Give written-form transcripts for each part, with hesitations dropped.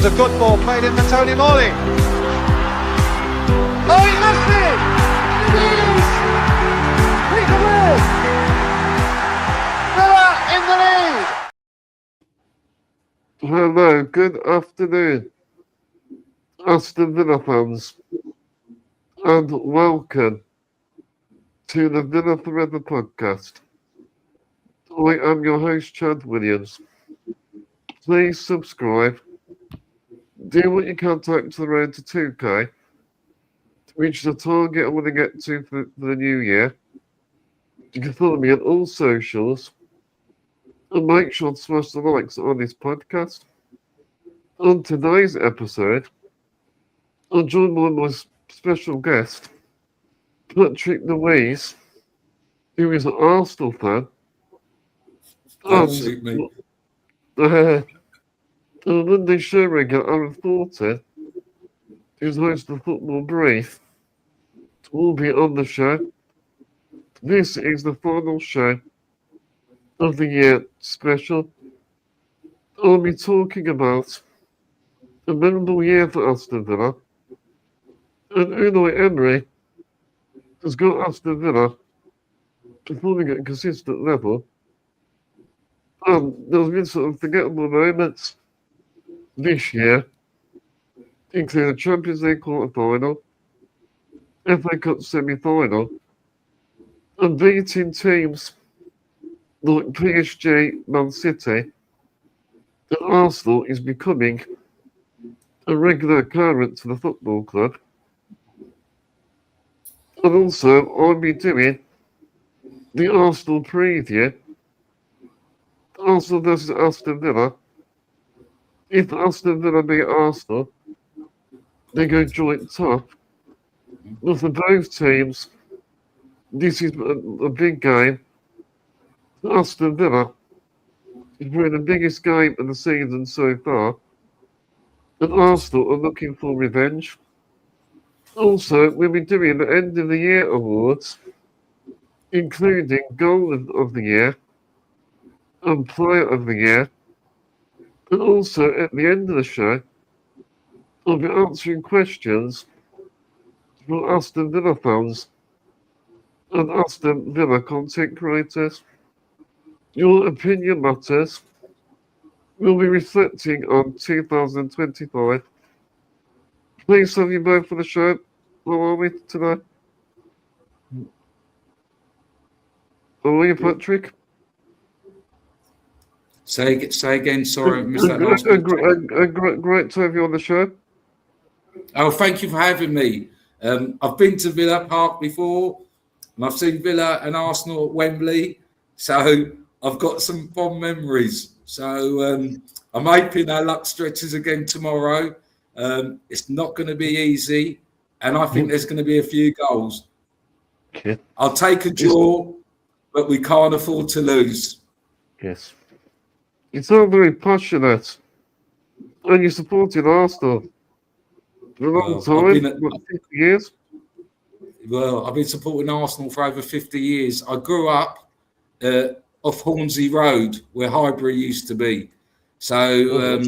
was a good ball played in for Tony Morley. Oh, he missed it! It is! Peter Ward! Villa in the lead! Hello, good afternoon, Aston Villa fans, and welcome to the Villa Forever podcast. I am your host, Chad Williams. Please subscribe. Do what you can to the road to 2K to reach the target I want to get to for the new year. You can follow me on all socials and make sure to smash the likes on this podcast. On today's episode, I'm joined by my special guest, Patrick Louise, who is an Arsenal fan. Don't shoot me. On Monday show regular Aaron Thornton, who's host of Football Brief, will be on the show. This is the final show of the year special. I'll be talking about a memorable year for Aston Villa, and Unai Emery has got Aston Villa performing at a consistent level. There's been some unforgettable moments this year, including the Champions League quarter-final, FA Cup semi-final, and beating teams like PSG, Man City, and Arsenal is becoming a regular occurrence for the football club. And also, I'll be doing the Arsenal preview. Arsenal versus Aston Villa. If Aston Villa beat Arsenal, they go joint top. But for both teams, this is a big game. Aston Villa is probably the biggest game of the season so far. And Arsenal are looking for revenge. Also, we'll be doing the end of the year awards, including Goal of the Year and Player of the Year. And also, at the end of the show, I'll be answering questions from Aston Villa fans and Aston Villa content creators. Your opinion matters. We'll be reflecting on 2025. Please have you both for the show. How are we today? How are you, Patrick? Say again, sorry, I missed that last bit. Great to have you on the show. Oh, thank you for having me. I've been to Villa Park before, and I've seen Villa and Arsenal at Wembley, so I've got some fond memories. So I'm hoping our luck stretches again tomorrow. It's not going to be easy, and I think there's going to be a few goals. Okay. I'll take a draw, but we can't afford to lose. Yes. It's all very passionate. And you supported Arsenal for a long time, 50 years? Well, I've been supporting Arsenal for over 50 years. I grew up off Hornsey Road, where Highbury used to be. So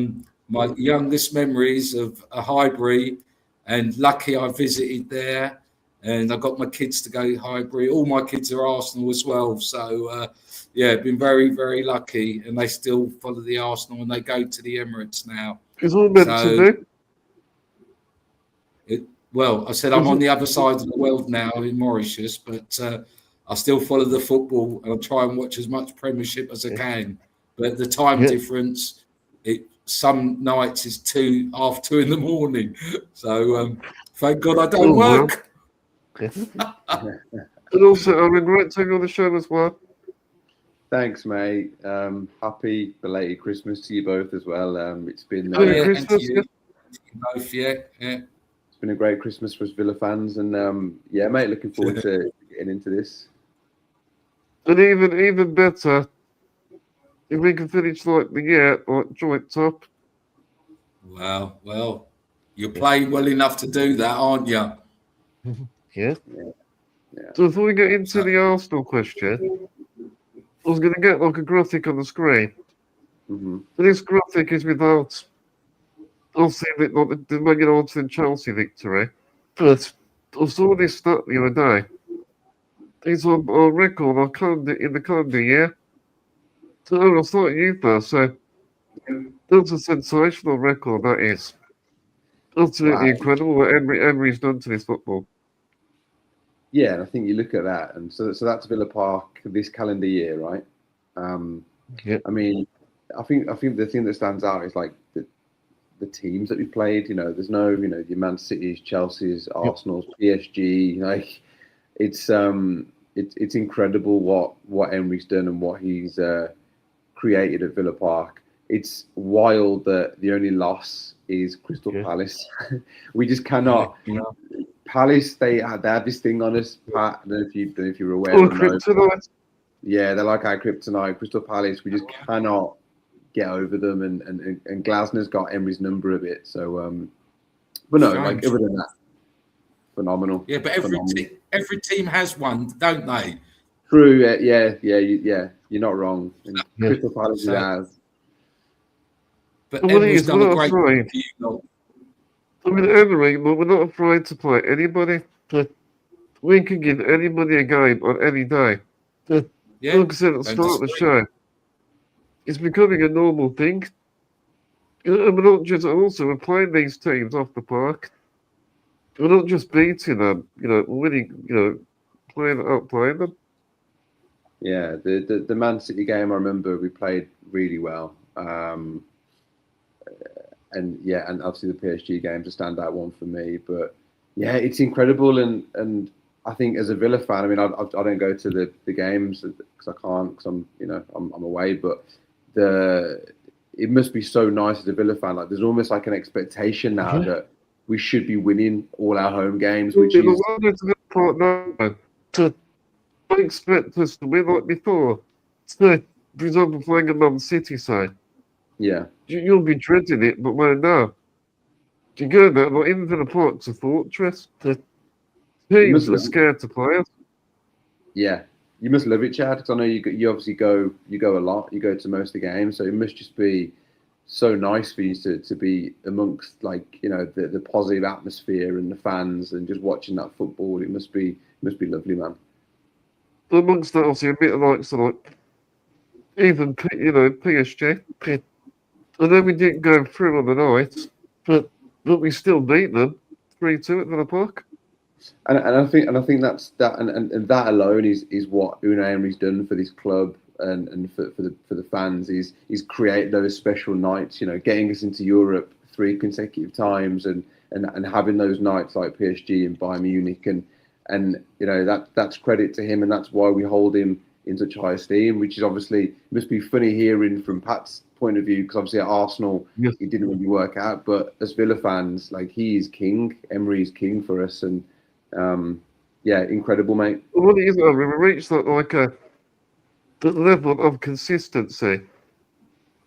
my youngest memories of a Highbury, and lucky I visited there, and I got my kids to go to Highbury. All my kids are Arsenal as well. So, yeah, been very, very lucky, and they still follow the Arsenal, and they go to the Emirates now. It's all meant to do. Well, I said I'm on the other side of the world now in Mauritius, but I still follow the football, and I try and watch as much Premiership as I can. But the time difference, some nights is 2:30 in the morning. So thank God I don't work. And also, I'm great to have you on the show as well. Thanks, mate. Happy belated Christmas to you both as well. It's been Christmas, both, yeah. It's been a great Christmas for us Villa fans, and yeah, mate, looking forward to getting into this. And even better, if we can finish like the year like joint top. Well, you're playing well enough to do that, aren't you? Yeah. So before we get into the Arsenal question, I was going to get like a graphic on the screen. Mm-hmm. But this graphic is without I've seen it like the Man United and Chelsea victory, but I saw this stat the other day. It's on our record, in the calendar year. So I thought you first, so that's a sensational record, that is. Absolutely Wow. incredible what Emery's done to this football. Yeah, and I think you look at that, and so that's Villa Park this calendar year, right? Yeah. I mean, I think the thing that stands out is like the teams that we played. You know, there's no, you know, your Man City's, Chelsea's, Arsenal's, PSG. Like, it's incredible what Emery's done and what he's created at Villa Park. It's wild that the only loss is Crystal Palace. We just cannot. Palace, they have this thing on us, Pat. I don't know if you were aware or not. Yeah, they're like our kryptonite. Crystal Palace, we just cannot get over them, and Glasner's got Emery's number a bit. So, but no, like other than that, phenomenal. Yeah, but every team has one, don't they? True. Yeah. You're not wrong. And Crystal Palace is ours. But Emery's done a great job. I mean, Emery, we're not afraid to play anybody. We can give anybody a game on any day. Like I said at the start of the show, it's becoming a normal thing. And we're not just we're playing these teams off the park. We're not just beating them, we're winning, outplaying them. Yeah, the Man City game, I remember we played really well. And obviously the PSG game's a standout one for me. But yeah, it's incredible, and I think as a Villa fan, I mean, I don't go to the games because I can't, because I'm away. But it must be so nice as a Villa fan. Like, there's almost like an expectation now that we should be winning all our home games, which is. I expect us to win like before. So, for example, playing a Man City side. Yeah. You'll be dreading it, but well, no. You go there, like, even Villa Park's a fortress. The teams are scared to play us. Yeah. You must love it, Chad, because I know you obviously go a lot. You go to most of the games, so it must just be so nice for you to be amongst, like, the positive atmosphere and the fans and just watching that football. It must be lovely, man. But amongst that, obviously, a bit of even PSG. And then we didn't go through on the night, but we still beat them 3-2 at Villa Park. And I think that's that, and that alone is what Unai Emery's done for this club and for the fans. He's created those special nights, getting us into Europe 3 consecutive times and having those nights like PSG and Bayern Munich and that's credit to him, and that's why we hold him in such high esteem, which is obviously must be funny hearing from Pat's point of view, because obviously at Arsenal it didn't really work out, but as Villa fans, like, he is king. Emery is king for us, and incredible, mate. Well, it is, we reached the level of consistency.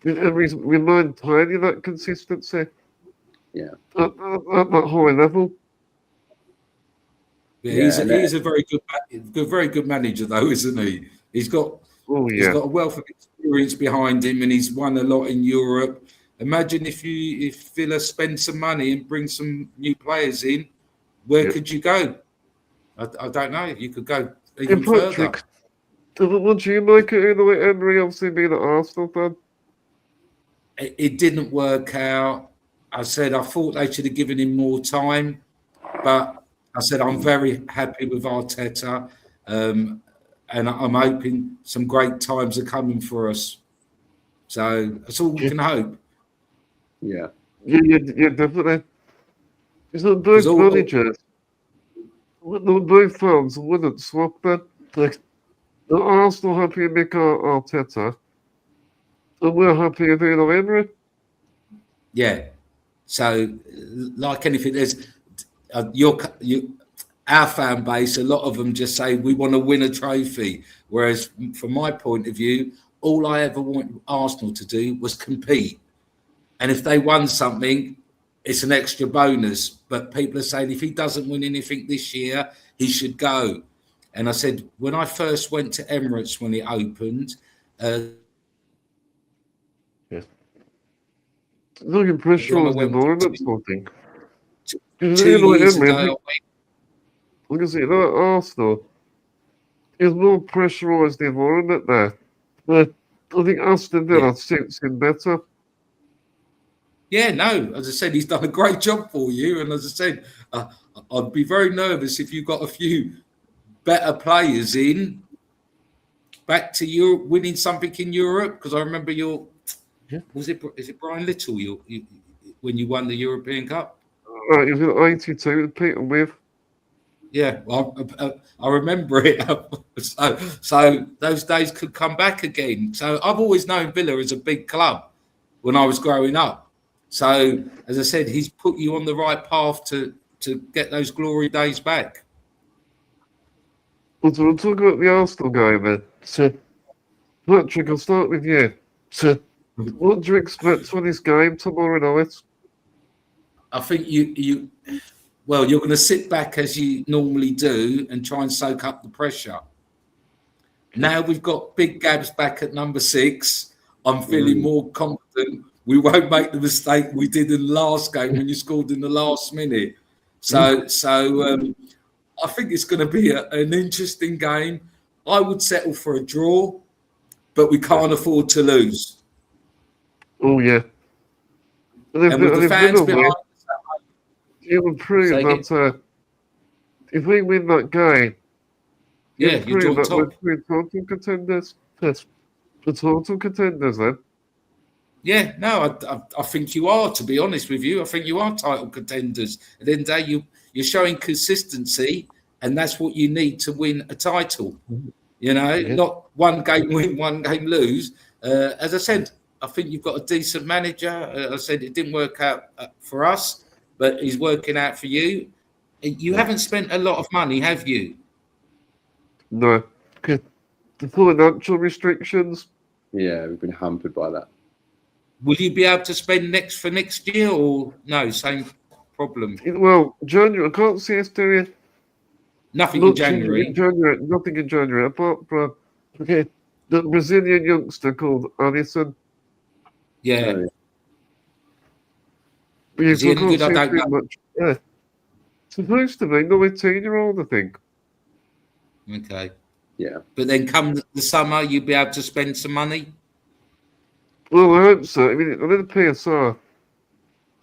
Emery's maintaining that consistency. Yeah, at that high level. Yeah, he's a very good manager, though, isn't he? He's got a wealth of experience behind him, and he's won a lot in Europe. Imagine if Villa spend some money and bring some new players in, where could you go? I don't know. You could go even further. What do you make it anyway, Emery? Obviously, being an Arsenal fan. It didn't work out. I thought they should have given him more time, but I said I'm very happy with Arteta. And I'm hoping some great times are coming for us. So that's all we can hope. Yeah, definitely. It's not both managers. Both fans wouldn't swap them. The Arsenal happy with Mikel Arteta, and we're happy with Unai Emery. Yeah. So, like anything, there's our fan base, a lot of them just say we want to win a trophy. Whereas from my point of view, all I ever wanted Arsenal to do was compete. And if they won something, it's an extra bonus. But people are saying if he doesn't win anything this year, he should go. And I said, when I first went to Emirates when it opened, Looking pressurised went environment, I think. 2 You know, years Emery, ago. like I say, that Arsenal is more pressurised environment there. But I think Aston Villa suits him better. Yeah, no, as I said, he's done a great job for you. And as I said, I'd be very nervous if you got a few better players in back to Europe, winning something in Europe. Because I remember is it Brian Little you when you won the European Cup? Right, he was in 82 with Peter with. Yeah, well, I remember it. So those days could come back again. So I've always known Villa as a big club when I was growing up. So as I said, he's put you on the right path to get those glory days back. So we'll talk about the Arsenal game then. So, Patrick, I'll start with you. So, what do you expect for this game tomorrow night? I think you're going to sit back as you normally do and try and soak up the pressure. Now we've got Big Gabs back at number 6. I'm feeling more confident. We won't make the mistake we did in the last game when you scored in the last minute. So I think it's going to be an interesting game. I would settle for a draw, but we can't afford to lose. Oh, yeah. And with the fans behind us, it would prove that if we win that game, you're that top. we're total contenders. Yes, the total contenders then. Yeah, no, I think you are, to be honest with you. I think you are title contenders. At the end of the day, you're showing consistency, and that's what you need to win a title. You know, not one game win, one game lose. As I said, I think you've got a decent manager. I said it didn't work out for us, but he's working out for you. You haven't spent a lot of money, have you? No. The financial restrictions. Yeah, we've been hampered by that. Will you be able to spend next year, or no? Same problem. Well, January. I can't see us doing nothing in January. Nothing in January. Apart from the Brazilian youngster called Alisson. Yeah. Is he any good? I don't know. Much. Yeah. Supposed to be 19-year-old, I think. Okay. Yeah. But then come the summer, you'll be able to spend some money. Well, I hope so. I mean, I know the PSR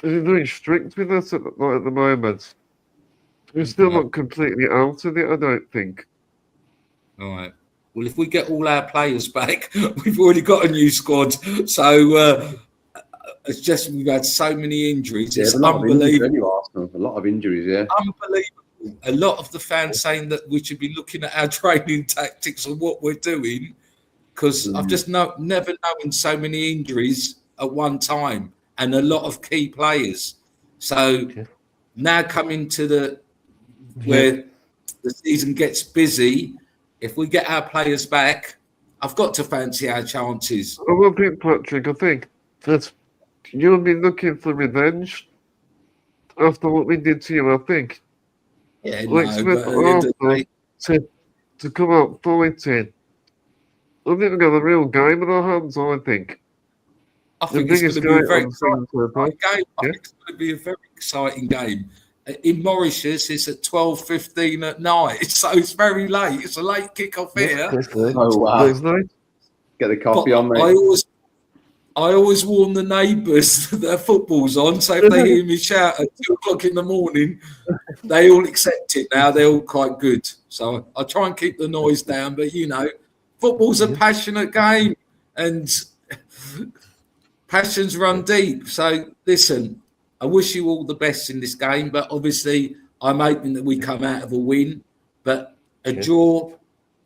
is very strict with us at the moment. We're still not completely out of it, I don't think. All right. Well, if we get all our players back, we've already got a new squad. So it's just we've had so many injuries. It's unbelievable. A lot of injuries, yeah. Unbelievable. A lot of the fans saying that we should be looking at our training tactics and what we're doing, because I've just never known so many injuries at one time and a lot of key players. So now coming to where the season gets busy, if we get our players back, I've got to fancy our chances. I will think, Patrick, I think that you'll be looking for revenge after what we did to you, I think. Yeah, to come out fighting. I think we've got a real game in our hands, I think. I think it's going to be a very exciting game. I think it's going to be a very exciting game. In Mauritius, it's at 12:15 at night, so it's very late. It's a late kick-off here. Oh, wow. Get the coffee on, mate. I always warn the neighbours that their football's on, so if they hear me shout at 2 o'clock in the morning, they all accept it now. They're all quite good. So I try and keep the noise down, but, you know, football's a passionate game and passions run deep. So, listen, I wish you all the best in this game, but obviously I'm hoping that we come out of a win, but a draw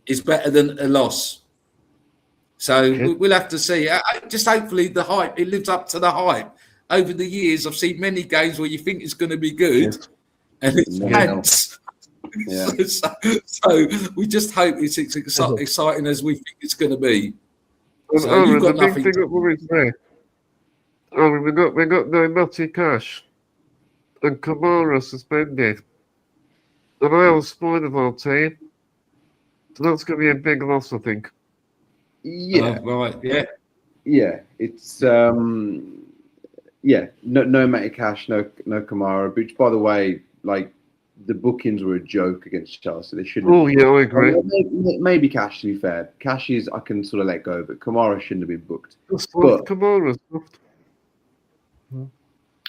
is better than a loss. So we'll have to see. Just hopefully the hype, it lives up to the hype. Over the years, I've seen many games where you think it's going to be good and it's pants. So we just hope it's exciting as we think it's going to be. So you've got nothing to... we got no Matty Cash and Kamara suspended. And I was spoiled of our team. So that's going to be a big loss, I think. Yeah. Right. Yeah. Yeah. It's Yeah, no Matty Cash, no Kamara. Which, by the way, like the bookings were a joke against Chelsea. They shouldn't. Oh yeah, I agree. Maybe Cash, to be fair. Cash is I can sort of let go, but Kamara shouldn't have been booked. But Kamara, I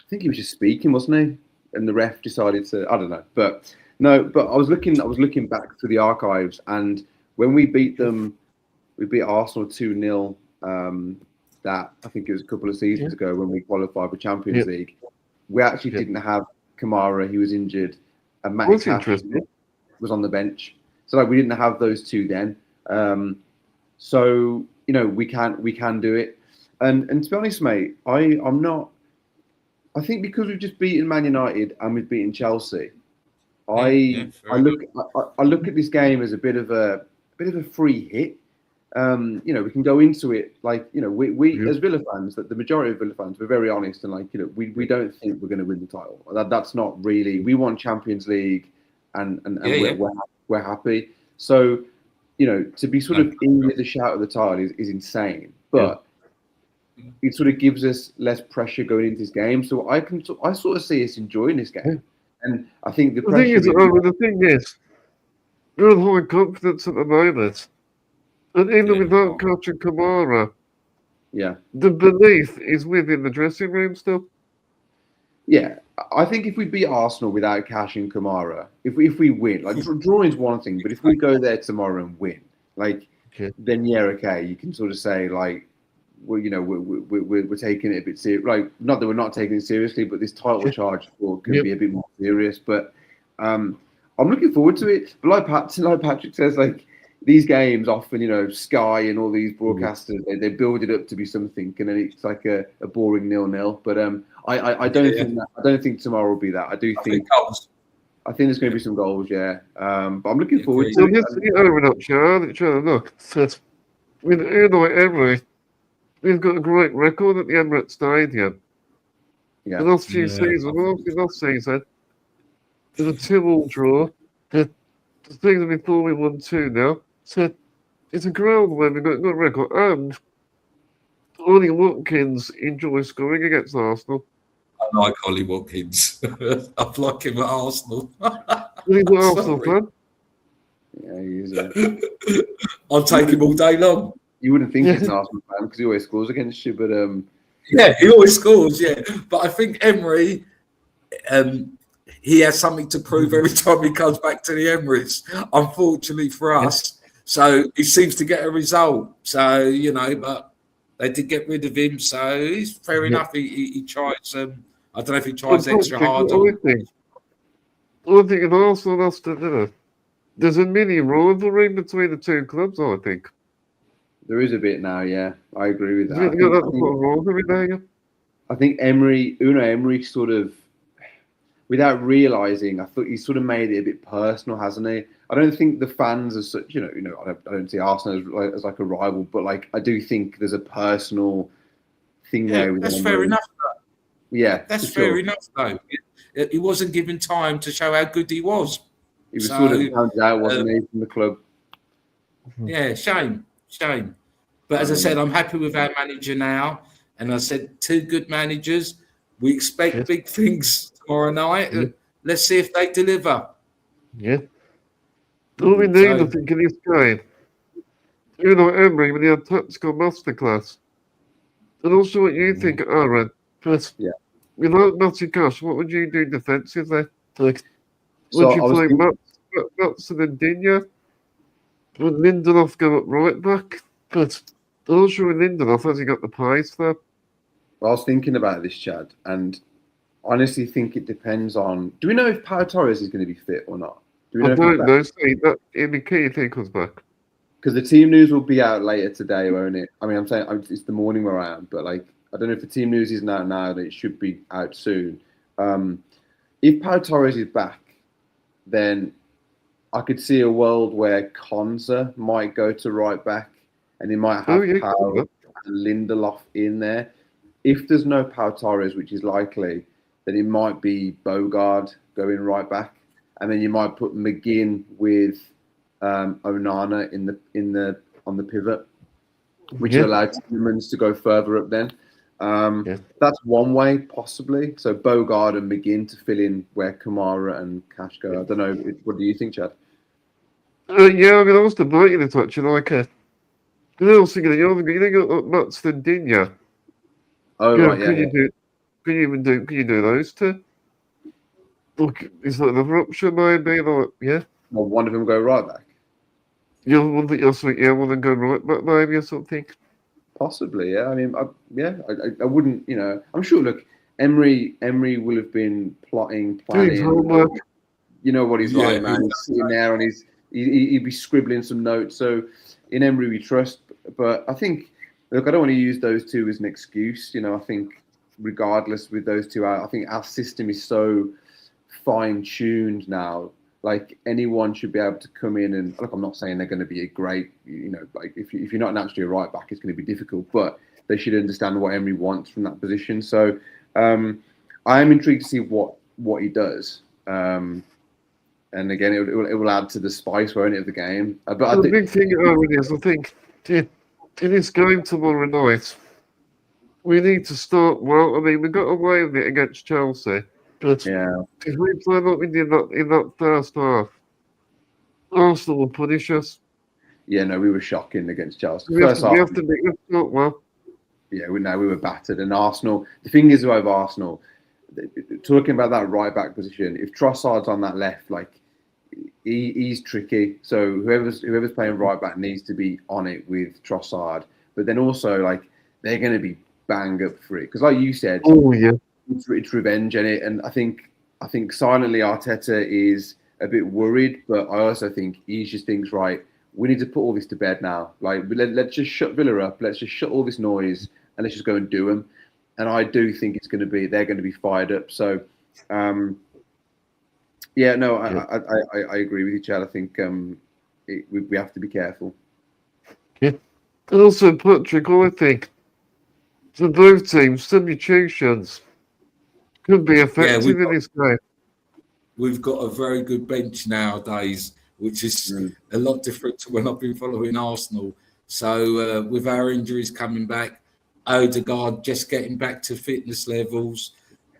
think he was just speaking, wasn't he? And the ref decided to. I don't know, but no. But I was looking back through the archives, and when we beat them, we beat Arsenal 2-0. That I think it was a couple of seasons ago when we qualified for Champions League. We actually didn't have Kamara; he was injured, and Matty Cash was on the bench. So like we didn't have those two then. So we can do it. And to be honest, mate, I'm not. I think because we've just beaten Man United and we've beaten Chelsea, I look at this game as a bit of a free hit. We can go into it like we as Villa fans, that the majority of Villa fans, we're very honest and we don't think we're going to win the title. That's not really. We want Champions League, and we're happy. So to be sort of in with the shout of the title is insane, but it sort of gives us less pressure going into this game. So I sort of see us enjoying this game, and I think the thing is, you're in high confidence at the moment. And even without coaching Kamara, the belief is within the dressing room still. Yeah, I think if we beat Arsenal without Cash and Kamara, if we win, like drawing is one thing, but if we go there tomorrow and win, then you can sort of say like, well, we're taking it a bit serious. Like, not that we're not taking it seriously, but this title charge could be a bit more serious. But I'm looking forward to it. But like Patrick says, like. These games often, Sky and all these broadcasters, they build it up to be something, and then it's like a boring 0-0. But I don't think tomorrow will be that. I think there's going to be some goals, but I'm looking forward to it. Look, with Unai Emery, we've got a great record at the Emirates Stadium. Yeah. The last few seasons, there's a 2-2 draw. The season before we won 2-0. So it's a ground where we've got a good record. And Ollie Watkins enjoys scoring against Arsenal. I like Ollie Watkins. I like him at Arsenal. He's an Arsenal fan. Yeah, he is. I'll take him all day long. You wouldn't think he's an Arsenal fan because he always scores against you, but yeah, he always scores. Yeah, but I think Emery, he has something to prove every time he comes back to the Emirates. Unfortunately for us, so he seems to get a result. So but they did get rid of him. So it's fair enough. He tries. I don't know if he tries extra hard. I think in Arsenal, there's a mini rivalry between the two clubs. I think there is a bit now. Yeah, I agree with that. I think Unai Emery sort of. Without realising, I thought he sort of made it a bit personal, hasn't he? I don't think the fans as such, I don't see Arsenal as like a rival, but like I do think there's a personal thing there. With that's fair enough. Yeah, that's fair enough, though. He wasn't given time to show how good he was. He was sort of found out, wasn't he, from the club? Yeah, shame. But as I said, I'm happy with our manager now, and I said 2 good managers. We expect big things tomorrow night. Let's see if they deliver. Yeah. All we need, I think, in this game, Emery with the tactical masterclass. And also what you think, Aaron. But without Matty Cash, what would you do defensively? Like, would you play Matson and Digne? Would Lindelof go up right back? But also with Lindelof, has he got the pace there? I was thinking about this, Chad, and honestly think it depends on. Do we know if Pau Torres is going to be fit or not? I don't know. It'd be key if he comes back. Because the team news will be out later today, won't it? I mean, I'm saying it's the morning where I am, but like I don't know if the team news isn't out now. That it should be out soon. If Pau Torres is back, then I could see a world where Konsa might go to right back, and he might have Pau and Lindelof in there. If there's no Pau Torres, which is likely, then it might be Bogard going right back, and then you might put McGinn with Onana on the pivot, which allowed Tielemans to go further up then. That's one way, possibly. So Bogard and McGinn to fill in where Kamara and Cash go. I don't know. What do you think, Chad? Yeah, I mean, I was debating it actually. Like, I was thinking, you got Matston, didn't you? Oh, right, yeah. Can you do those two? Look, is that another option maybe? Like, yeah. Well, one of them go right back. One to go right back maybe or something. Possibly, yeah. I mean, I wouldn't, I'm sure, look, Emery will have been planning. Homework. You know what he's like, man. He's sitting there and he'd be scribbling some notes. So in Emery we trust. But I think, look, I don't want to use those two as an excuse. I think regardless with those two out, I think our system is so fine-tuned now. Like anyone should be able to come in and look. I'm not saying they're going to be a great, like if you're not naturally a right back, it's going to be difficult. But they should understand what Emery wants from that position. So I am intrigued to see what he does. And again, it will add to the spice, won't it, of the game? But the big thing is, I think in this game tomorrow night, we need to start well. I mean, we got away with it against Chelsea. But if we play like we did in that first half, Arsenal will punish us. Yeah, no, we were shocking against Chelsea. We have to be not well. Yeah, we were battered. And Arsenal, the thing is about Arsenal, talking about that right back position, if Trossard's on that left, like he's tricky. So whoever's playing right back needs to be on it with Trossard. But then also, like, they're going to be bang up for it. Because like you said, it's revenge in it, and I think silently Arteta is a bit worried, but I also think he just thinks, right, we need to put all this to bed now. Like, let's just shut Villa up, let's just shut all this noise, and let's just go and do them. And I do think they're going to be fired up. So, I agree with you, Chad. I think we have to be careful. Yeah, and also Patrick, I think for both teams, substitutions could be effective in this game. We've got a very good bench nowadays, which is a lot different to when I've been following Arsenal. So with our injuries coming back, Odegaard just getting back to fitness levels,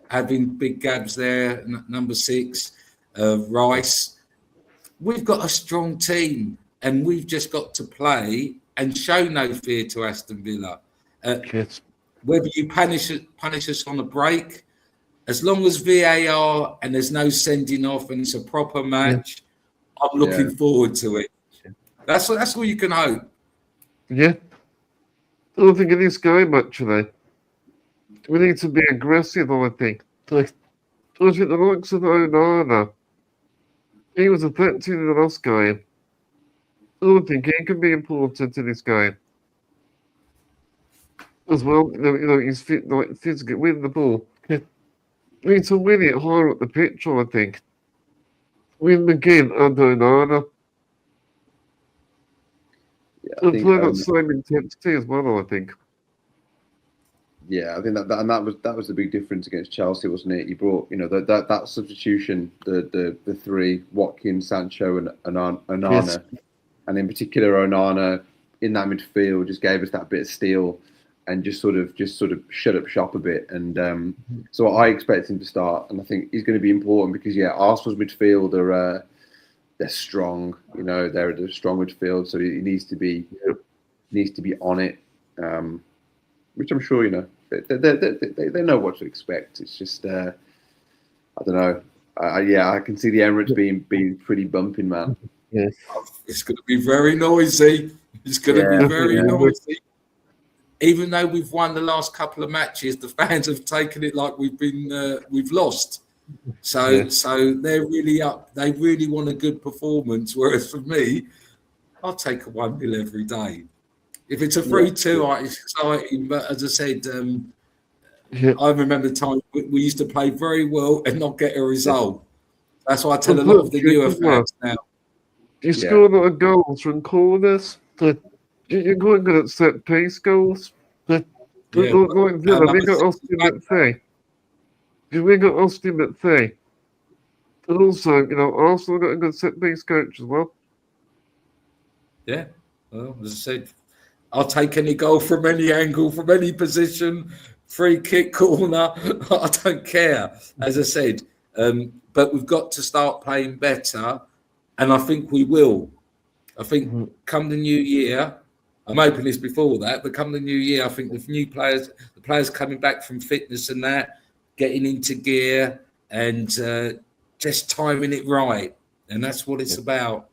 having big Gabs there, number 6, Rice. We've got a strong team, and we've just got to play and show no fear to Aston Villa. Whether you punish us on a break, as long as VAR and there's no sending off and it's a proper match, I'm looking forward to it. That's all you can hope. Yeah. I don't think in this game, actually, we need to be aggressive, I think. I think the likes of Onana, he was effective in the last game. I don't think he can be important in this game. As well, he's fit, like, physically win the ball. We need to win it higher up the pitch, I think. Win McGinn and Onana. Yeah, and play that same intensity as well, I think. Yeah, I think that was the big difference against Chelsea, wasn't it? He brought, that substitution, the three, Watkins, Sancho, and Onana, and in particular Onana in that midfield just gave us that bit of steel. And just sort of shut up shop a bit, and so I expect him to start, and I think he's going to be important because Arsenal's midfield they're strong, they're a strong midfield, so he needs to be on it, which I'm sure they know what to expect. It's just I don't know, I can see the Emirates being pretty bumping, man. Yes, it's going to be very noisy. It's going to be very noisy. Even though we've won the last couple of matches, the fans have taken it like we've lost. So they're really up. They really want a good performance. Whereas for me, I'll take a 1-0 every day. If it's a 3-2, it's exciting. But as I said, I remember the time we used to play very well and not get a result. That's why I tell a lot of the newer fans now. You score a lot of goals from corners. You're quite good at set piece goals. Like Villa, we got Austin at 3. We got Austin at 3. And also, Arsenal got a good set piece coach as well. Yeah. Well, as I said, I'll take any goal from any angle, from any position, free kick, corner. I don't care. As I said, but we've got to start playing better, and I think we will. I think come the new year, I'm hoping it's before that, but come the new year, I think with new players, the players coming back from fitness and that, getting into gear and just timing it right. And that's what it's about.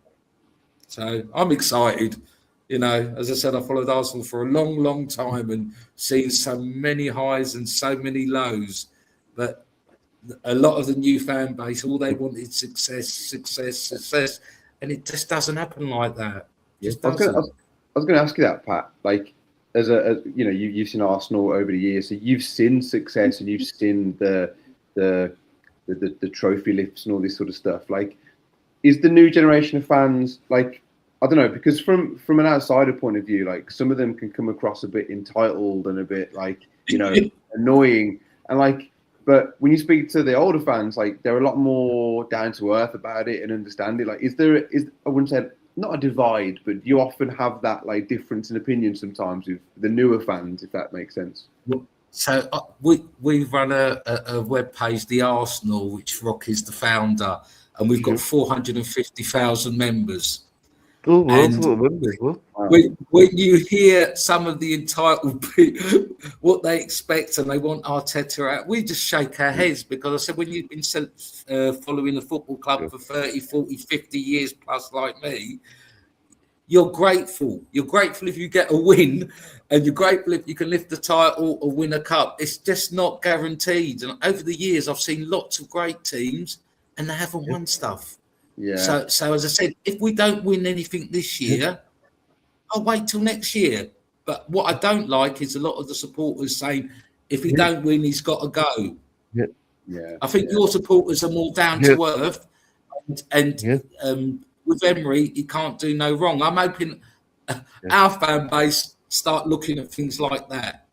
So I'm excited. You know, as I said, I followed Arsenal for a long, long time and seen so many highs and so many lows. But a lot of the new fan base, all they want is success, success, success. And it just doesn't happen like that. Just doesn't. I was going to ask you that, Pat. Like, as you know, you've seen Arsenal over the years, so you've seen success and you've seen the trophy lifts and all this sort of stuff. Like, is the new generation of fans, like, I don't know, because from an outsider point of view, like, some of them can come across a bit entitled and a bit like, you know, annoying, and like, but when you speak to the older fans, like, they're a lot more down to earth about it and understand it. Like, is I wouldn't say not a divide, but you often have that like difference in opinion sometimes with the newer fans, if that makes sense. So we run a web page, the Arsenal, which Rock is the founder, and we've got 450,000 members. Oh, well, And that's what I remember. Well, when you hear some of the entitled people, what they expect and they want Arteta out, we just shake our heads, because I said, when you've been following the football club for 30, 40, 50 years plus like me, you're grateful. You're grateful if you get a win, and you're grateful if you can lift the title or win a cup. It's just not guaranteed. And over the years, I've seen lots of great teams and they haven't won stuff. Yeah. So as I said, if we don't win anything this year, I'll wait till next year. But what I don't like is a lot of the supporters saying, if he don't win, he's got to go. Yeah. I think your supporters are more down to earth, and with Emery, he can't do no wrong. I'm hoping our fan base start looking at things like that,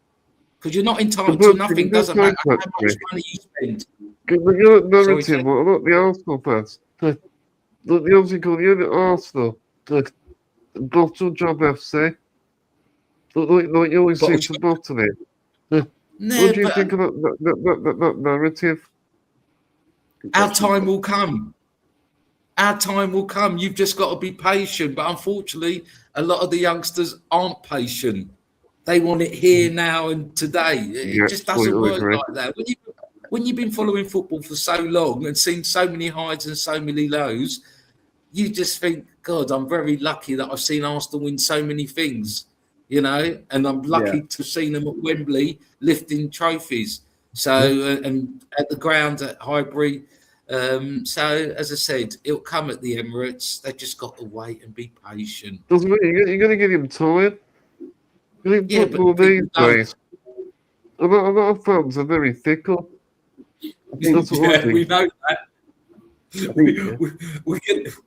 because you're not entitled to nothing. Doesn't matter how much money you spend. You're not narrative. What about the Arsenal fans? Look, the obviously call you the Arsenal. Look, bottle job FC. Look, like you always seem to bottle it. What do you think of that narrative? Our time will come. Our time will come. You've just got to be patient. But unfortunately, a lot of the youngsters aren't patient. They want it here, now, and today. It just doesn't work like that. When you've been following football for so long and seen so many highs and so many lows, you just think, God, I'm very lucky that I've seen Arsenal win so many things, you know, and I'm lucky to have seen them at Wembley lifting trophies. So, and at the ground at Highbury. So, as I said, it'll come at the Emirates. They've just got to wait and be patient. Doesn't mean you're going to get him tired. Football these days. A lot of fans are very fickle. We know that.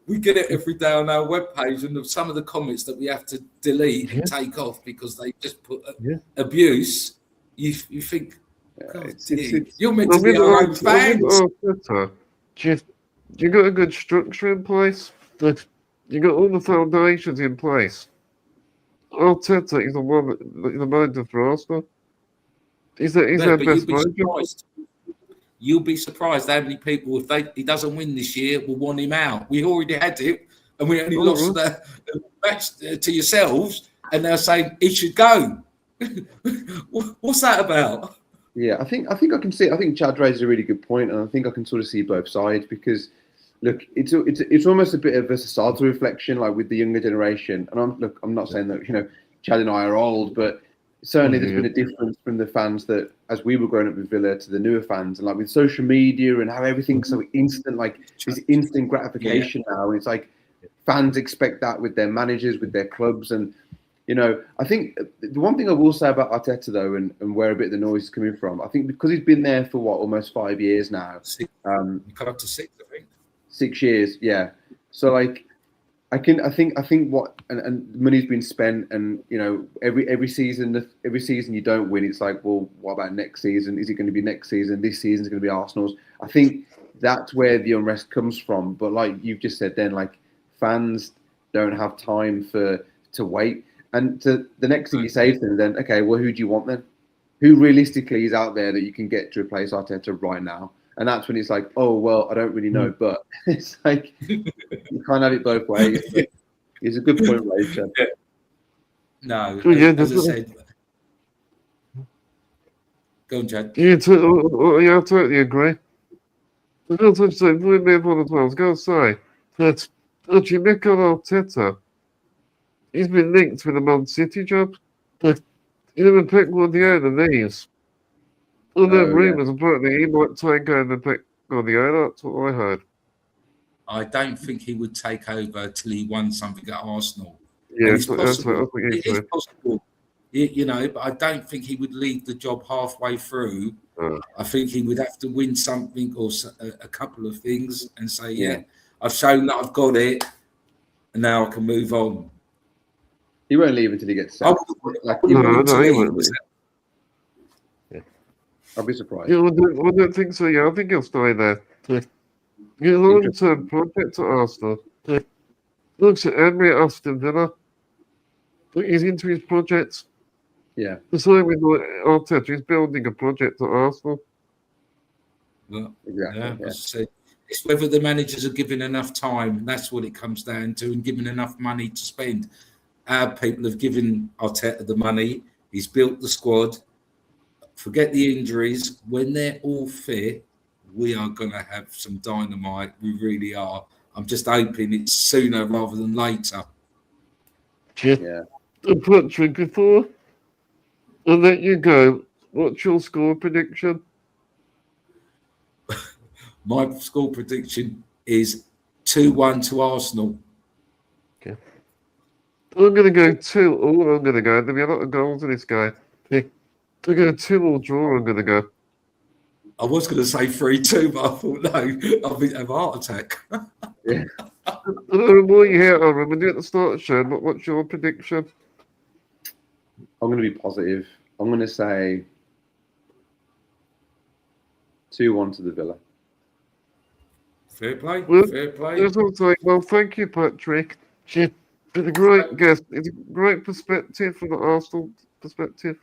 We get it every day on our webpage, and some of the comments that we have to delete and take off because they just put abuse. You think, God, you're meant to be our own fans. You got a good structure in place. You got all the foundations in place. Arteta is the manager for Arsenal. He's their best manager. You'll be surprised how many people, if he doesn't win this year, will want him out. We already had it, and we only lost the match to yourselves, and they're saying he should go. What's that about? Yeah, I think I can see. I think Chad raises a really good point, and I think I can sort of see both sides, because look, it's almost a bit of a societal reflection, like with the younger generation. And I'm not saying that, you know, Chad and I are old, but certainly there's been a difference from the fans that, as we were growing up with Villa, to the newer fans, and like with social media and how everything's so instant, like this instant gratification now. And it's like fans expect that with their managers, with their clubs. And, you know, I think the one thing I will say about Arteta, though, and where a bit of the noise is coming from, I think because he's been there for almost 5 years now. You come up to 6, I think. 6 years, yeah. So like, I think what and money's been spent, and you know, every season you don't win, it's like, well, what about next season? Is it going to be next season? This season's going to be Arsenal's. I think that's where the unrest comes from. But like you've just said, then like fans don't have time to wait. And the next thing you say to them, then okay, well, who do you want then? who realistically is out there that you can get to replace Arteta right now? And that's when it's like, oh well, I don't really know, but it's like you can't have it both ways. It's a good point, Rachel. No, Yeah, as I said, go on, Chad. Yeah, yeah, I totally agree. I was going to say, with me upon as well, I was going to say that actually Mikel Arteta, he's been linked with a Man City job. But you know, Pep Guardiola leaves. And then rumours apparently he might take over Pep Guardiola. That's what I heard. I don't think he would take over till he won something at Arsenal. Yeah, And it's possible. it is possible. You know, but I don't think he would leave the job halfway through. I think he would have to win something or a couple of things and say, yeah, I've shown that I've got it, and now I can move on. He won't leave until he gets set. He won't. I'll be surprised. Yeah, I don't think so. Yeah, I think he'll stay there. He's a long-term project at Arsenal. Looks at Emery at Aston Villa. He's into his projects. Yeah. The same with Arteta. He's building a project at Arsenal. Well, exactly. Yeah. It's whether the managers are given enough time. That's what it comes down to, and given enough money to spend. Our people have given Arteta the money. He's built the squad. Forget the injuries. When they're all fit, we are going to have some dynamite. We really are. I'm just hoping it's sooner rather than later. Yeah. And Patrick, before I let you go, what's your score prediction? My score prediction is 2-1 to Arsenal. Okay. I'm going to go 2-2. I'm going to go. There'll be a lot of goals in this game. To go 2-2 draw, I'm going to go. I was going to say 3-2, but I thought, no, I'll be a heart attack. Yeah. What you hear, Aaron, when you're at the start of the show, what's your prediction? I'm going to be positive. I'm going to say 2-1 to the Villa. Fair play. Fair play. Well, thank you, Patrick. It's been a great guest. It's a great perspective from the Arsenal perspective.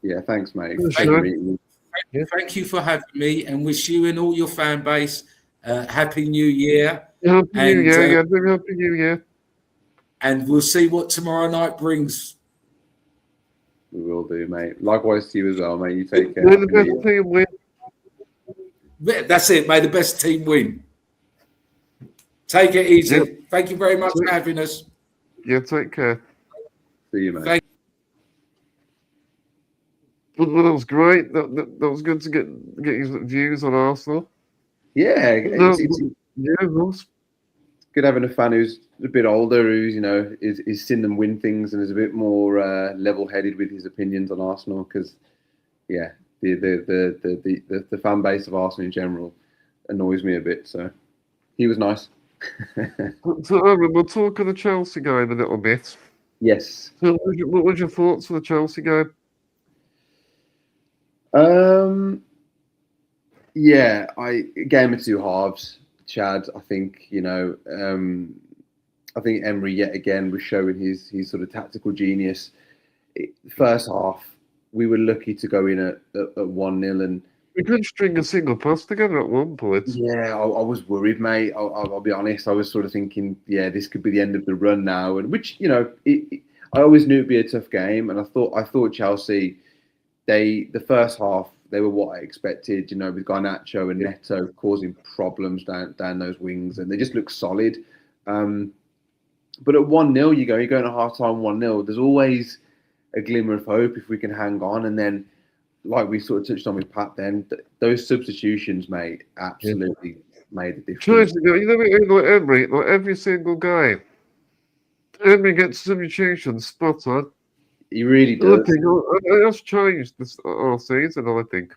Yeah, thanks, mate. Thank you for having me, and wish you and all your fan base Happy New Year. Happy New Year, very Happy New Year. And we'll see what tomorrow night brings. We will do, mate. Likewise to you as well, mate. You take care. May the best team win. That's it. May the best team win. Take it easy. Yep. Thank you very much for having us. Yeah, take care. See you, mate. Well, that was great. That was good to get his views on Arsenal. Yeah, it's it was good having a fan who's a bit older, who's is seen them win things and is a bit more level-headed with his opinions on Arsenal. Because the fan base of Arsenal in general annoys me a bit. So he was nice. So Aaron, we'll talk of the Chelsea game a little bit. Yes. So what was your thoughts on the Chelsea game? Yeah, game of two halves, Chad. I think I think Emery yet again was showing his sort of tactical genius. First half, we were lucky to go in at 1-0, and we couldn't string a single pass together at one point. Yeah, I was worried, mate. I'll be honest. I was sort of thinking, this could be the end of the run now, and which I always knew it'd be a tough game, and I thought Chelsea. The first half, they were what I expected, with Garnacho and Neto causing problems down those wings, and they just look solid. But at 1-0, you're going at half-time 1-0, there's always a glimmer of hope if we can hang on. And then, like we sort of touched on with Pat then, those substitutions, mate, absolutely made the difference. Like Emery, like every single game, Emery gets substitutions spot on. He really does. It has changed our season, I think.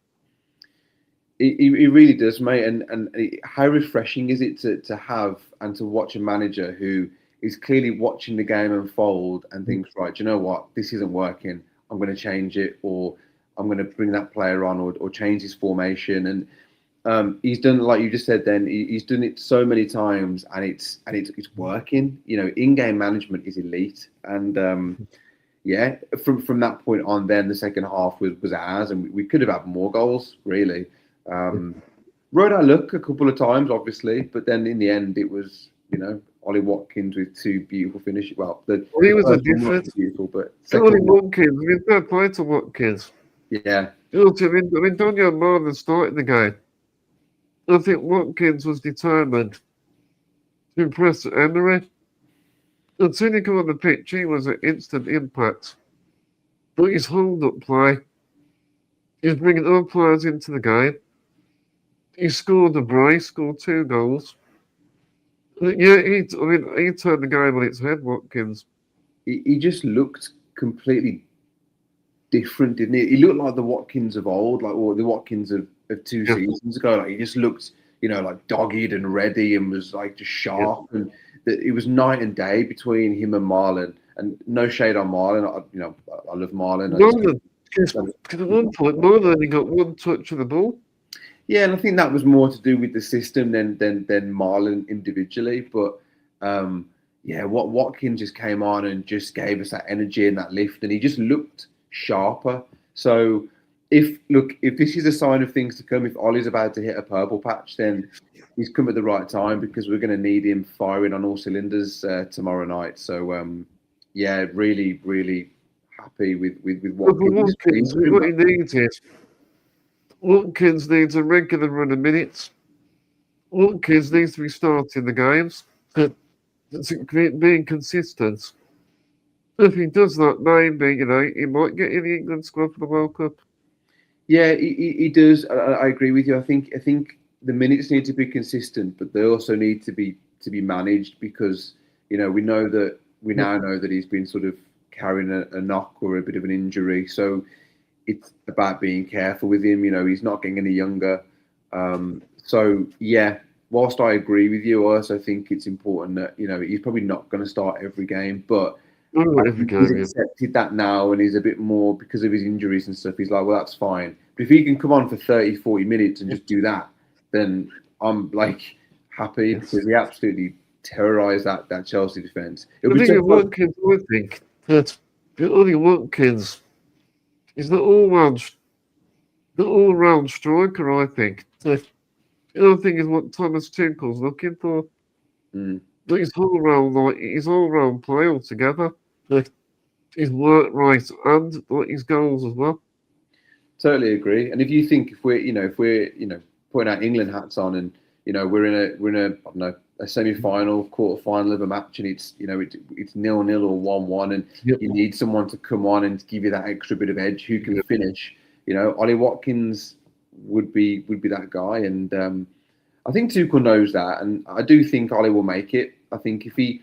He really does, mate. And how refreshing is it to have and to watch a manager who is clearly watching the game unfold and thinks, right, you know what, this isn't working. I'm going to change it, or I'm going to bring that player on, or change his formation. And he's done, like you just said, then he's done it so many times, and it's working. In-game management is elite, and yeah, from that point on, then the second half was ours, and we could have had more goals, really. Rode our luck a couple of times, obviously, but then in the end, it was, Ollie Watkins with two beautiful finishes. Well, He was a first one difference. wasn't beautiful, but Ollie second one, Watkins, I mean, fair play to Watkins. yeah, You know, I mean, Daniel Marlon started the game. I think Watkins was determined to impress Emery. As soon as he got on the pitch, he was an instant impact. But his hold-up play, he's bringing other players into the game. He scored a brace, scored 2 goals. Yeah, he turned the game on its head, Watkins. he just looked completely different, didn't he? He looked like the Watkins of old, or the Watkins of 2 seasons ago. Like he just looked, like dogged and ready, and was like just sharp. And it was night and day between him and Marlon. And no shade on Marlon. I love Marlon. Because at one point, Marlon only got 1 touch of the ball. Yeah, and I think that was more to do with the system than Marlon individually. But what Watkins just came on and just gave us that energy and that lift, and he just looked sharper. So if this is a sign of things to come, if Ollie's about to hit a purple patch, then he's come at the right time, because we're going to need him firing on all cylinders tomorrow night. So really, really happy with Watkins. What he needs is Watkins needs a regular run of minutes. Watkins needs to be starting the games. Being consistent. If he does that, maybe, he might get in the England squad for the World Cup. Yeah, he does. I agree with you. I think the minutes need to be consistent, but they also need to be managed, because we now know that he's been sort of carrying a knock or a bit of an injury. So it's about being careful with him. He's not getting any younger. So yeah, whilst I agree with you, I also think it's important that he's probably not going to start every game, but he's accepted that now, and he's a bit more, because of his injuries and stuff, he's like, well, that's fine. But if he can come on for 30, 40 minutes and just do that, then I'm like happy, because he absolutely terrorised that Chelsea defence. I think that Ollie Watkins is the all-round striker, I think. I don't think is what Thomas Tuchel's looking for. But his all-round play altogether. His work rate and his goals as well. Totally agree. And if you think if we're putting our England hats on, and we're in a I don't know, a semi-final, quarter-final of a match, and it's 0-0 or 1-1, and you need someone to come on and give you that extra bit of edge who can finish. Ollie Watkins would be that guy, and I think Tuchel knows that, and I do think Ollie will make it. I think if he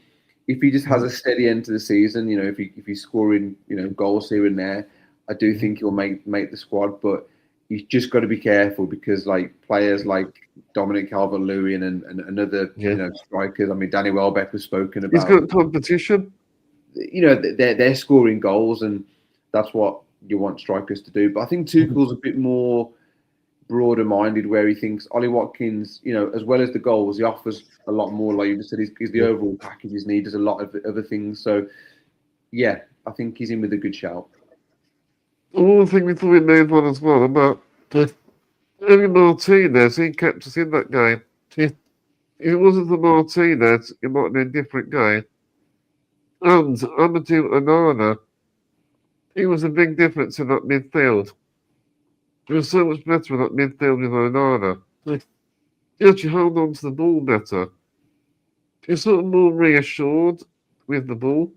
just has a steady end to the season, if he's scoring goals here and there, I do think he'll make the squad. But he's just got to be careful, because like players like Dominic Calvert-Lewin and other strikers. I mean, Danny Welbeck was spoken about. He's got competition. They're scoring goals, and that's what you want strikers to do. But I think Tuchel's a bit more broader minded, where he thinks Ollie Watkins, as well as the goals, he offers a lot more. Like you just said, he's the overall package his need. Does a lot of other things. So yeah, I think he's in with a good shout. One thing we thought we made one as well about Aaron Martinez. He kept us in that game. If it wasn't for Martinez, it might have been a different game. And Amadou Onana, he was a big difference in that midfield. It was so much better in that midfield with Onana. He actually held on to the ball better. He's sort of more reassured with the ball.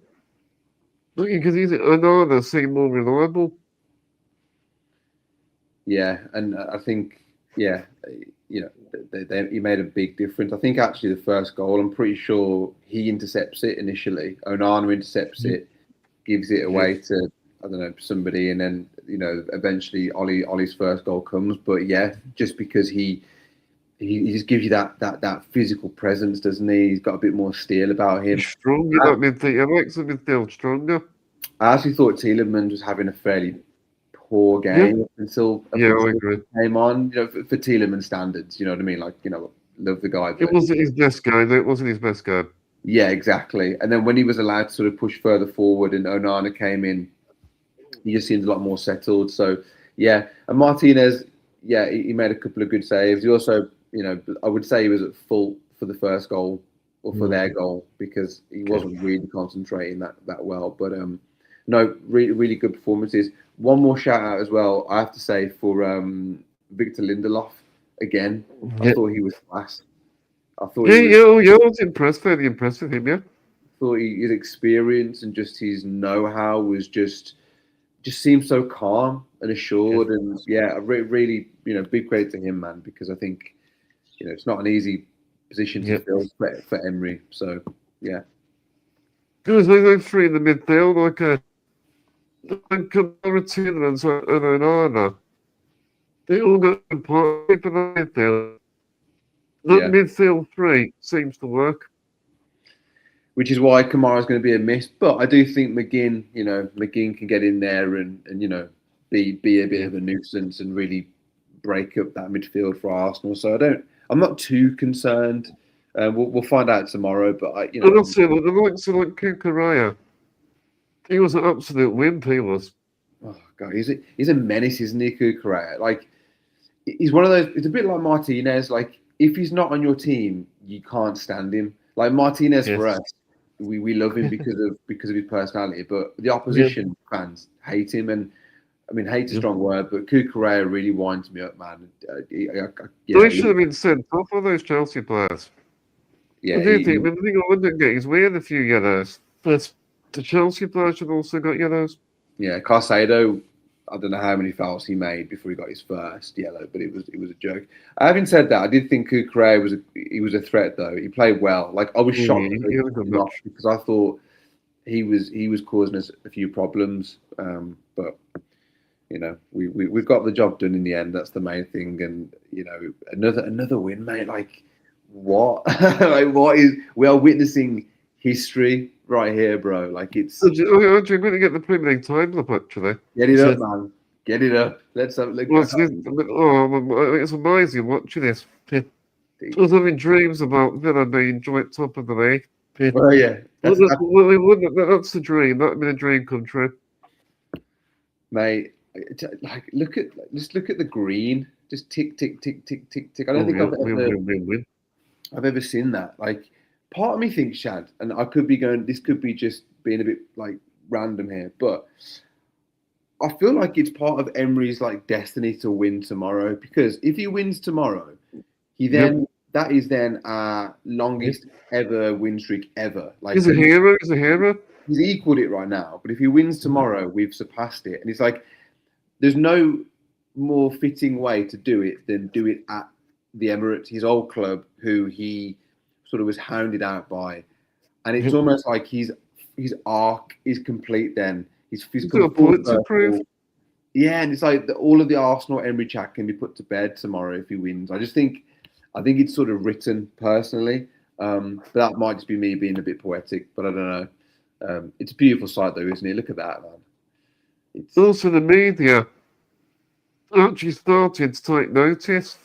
But you can see that Onana seemed more reliable. Yeah, and I think, he made a big difference. I think actually the first goal, I'm pretty sure he intercepts it initially. Onana intercepts it, gives it away to, I don't know, somebody, and then eventually Ollie's first goal comes. But yeah, just because he just gives you that physical presence, doesn't he? He's got a bit more steel about him. He's stronger, that midfield. He makes the midfield stronger. I actually thought Tielemans was having a fairly poor game until I agree. Came on, for Tielemans standards. You know what I mean? Like, love the guy. It wasn't his best game. It wasn't his best game. Yeah, exactly. And then when he was allowed to sort of push further forward, and Onana came in, he just seems a lot more settled. So yeah, and Martinez, yeah, he made a couple of good saves. He also, I would say he was at fault for the first goal or for their goal because he wasn't really concentrating that well. But no, really really good performances. One more shout out as well, I have to say, for Victor Lindelof again. I thought he was class. I thought I was impressed, very impressed with him, yeah. thought his experience and just his know-how was just seemed so calm and assured, and really, big credit to him, man, because I think it's not an easy position to fill for Emery. So yeah, It was like three in the midfield, like Kamara and Onana. They all got important for the midfield. That midfield three seems to work. Which is why Kamara's going to be a miss. But I do think McGinn can get in there and be a bit of a nuisance and really break up that midfield for Arsenal. So I'm not too concerned. We'll find out tomorrow. But And also, the likes of like Kukureya, he was an absolute wimp. He was. Oh God, he's a menace, isn't he, Kukureya? Like he's one of those. It's a bit like Martinez. Like if he's not on your team, you can't stand him. Like Martinez for us, we love him because of his personality, but the opposition fans hate him. And I mean, hate's a strong word, but Kukureya really winds me up, man. They should have been sent off all those Chelsea players. Yeah, I do think I wouldn't get his way in a few yellows, but the Chelsea players should also got yellows. Yeah, Caicedo, I don't know how many fouls he made before he got his first yellow, but it was a joke. Having said that, I did think Kukureya was a threat though. He played well. Like I was shocked because I thought he was causing us a few problems. But we've got the job done in the end. That's the main thing. And another win, mate. Like what? Like what is? We are witnessing history right here, bro. Like it's. I'm going to get the Premier League title up actually. Get it up, man. Get it up. Let's have a look. It's amazing watching this. I was having dreams about Villa being joint top of the league. Oh yeah, that's the dream. That'd been a dream come true, mate. Like look at the green. Just tick tick tick tick tick tick. I don't think I've ever seen that. Like part of me thinks, Shad, and I could be going. This could be just being a bit like random here, but I feel like it's part of Emery's like destiny to win tomorrow, because if he wins tomorrow, that is then our longest ever win streak ever. Like he's a hero. He's a hero. He's equaled it right now, but if he wins tomorrow, we've surpassed it. And it's like there's no more fitting way to do it than do it at the Emirates, his old club, who he sort of was hounded out by, and it's almost like his arc is complete. Then he's got a point to prove. Yeah, and it's like all of the Arsenal Emery chat can be put to bed tomorrow if he wins. I think it's sort of written personally, but that might just be me being a bit poetic. But I don't know. It's a beautiful sight, though, isn't it? Look at that, man. It's also the media actually started to take notice.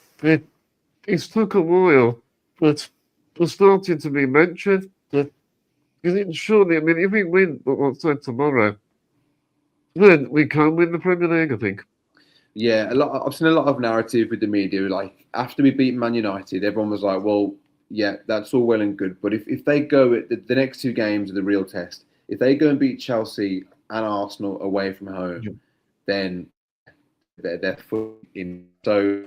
It's took a while, but they're starting to be mentioned. Because surely, I mean, if we win, let's say tomorrow, then we can win the Premier League, I think. Yeah, I've seen a lot of narrative with the media. Like after we beat Man United, everyone was like, "Well, yeah, that's all well and good, but if they go at the next two games are the real test. If they go and beat Chelsea and Arsenal away from home, then they're fully in." So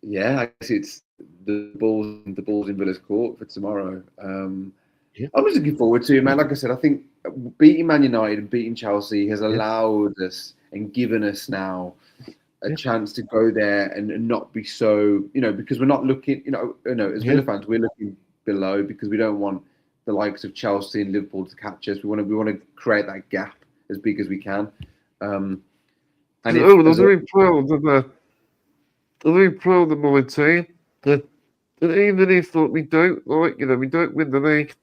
yeah, I guess it's the balls in Villa's court for tomorrow. I'm just looking forward to it, man. Like I said, I think beating Man United and beating Chelsea has allowed us and given us now a chance to go there and not be so, because we're not looking, as Villa fans, we're looking below because we don't want the likes of Chelsea and Liverpool to catch us. We want to create that gap as big as we can. And they're very proud of my team. That even if we don't we don't win the league,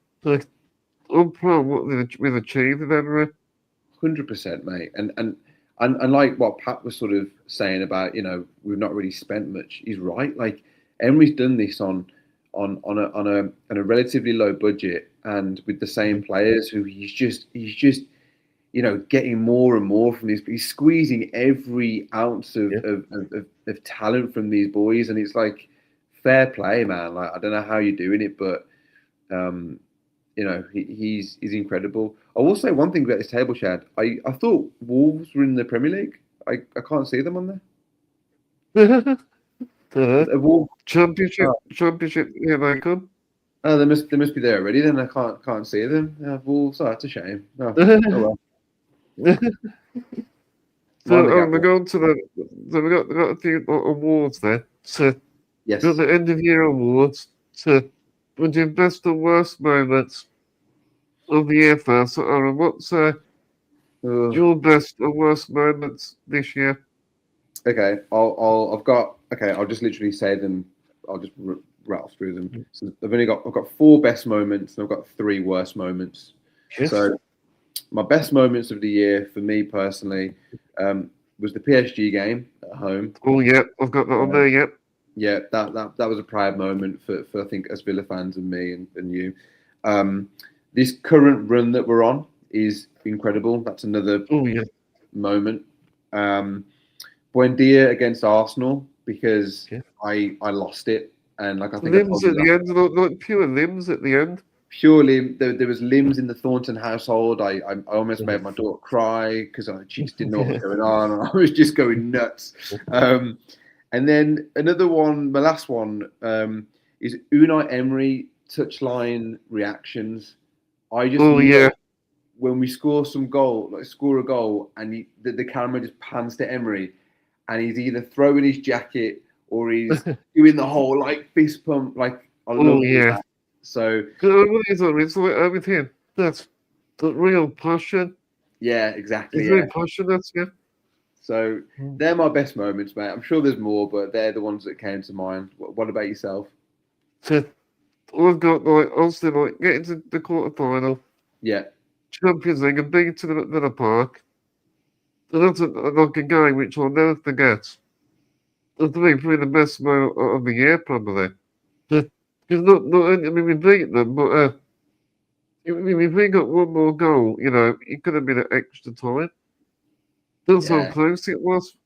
I'm proud of what we've achieved in Emery. 100%, mate. And like what Pat was sort of saying about, we've not really spent much. He's right. Like Emery's done this on a relatively low budget and with the same players who he's just getting more and more from these. He's squeezing every ounce of talent from these boys, and it's like fair play, man. Like, I don't know how you're doing it, but he's incredible. I will say one thing about this table, Chad. I thought Wolves were in the Premier League. I can't see them on there. Wolves, Championship, yeah, they come. oh, they must be there already. Then I can't see them. Wolves. Oh, that's a shame. Oh, well. So we're going to we got a few awards there. So Yes. got the end of year awards. So with your best and worst moments of the year first. So Aaron, what's your best and worst moments this year? Okay, I'll just literally say them. I'll just rattle through them. So I've got 4 best moments and I've got 3 worst moments. Yes. So my best moments of the year for me personally was the PSG game at home. Oh yeah, I've got that on there. Yep. Yeah, that was a proud moment for I think as Villa fans and me and you. This current run that we're on is incredible. That's another moment. Buendia against Arsenal because I lost it, and like I think limbs at the end, like pure limbs at the end. Purely, there was limbs in the Thornton household. I almost made my daughter cry because she just didn't know what was going on, and I was just going nuts. And then another one, my last one, is Unai Emery touchline reactions. I just when we score a goal, and the camera just pans to Emery, and he's either throwing his jacket or he's doing the whole like fist pump. Like I love that. So it's like with him, that's the real passion. Yeah, exactly. He's very passionate. Yeah. So they're my best moments, mate. I'm sure there's more, but they're the ones that came to mind. What about yourself? So I've got obviously getting to the quarterfinal. Yeah. Champions League and being to the Villa Park. And that's a game which I'll never forget. That's probably the best moment of the year, probably. Because not only we beat them, but if we got one more goal, it could have been an extra time. That's how close it was.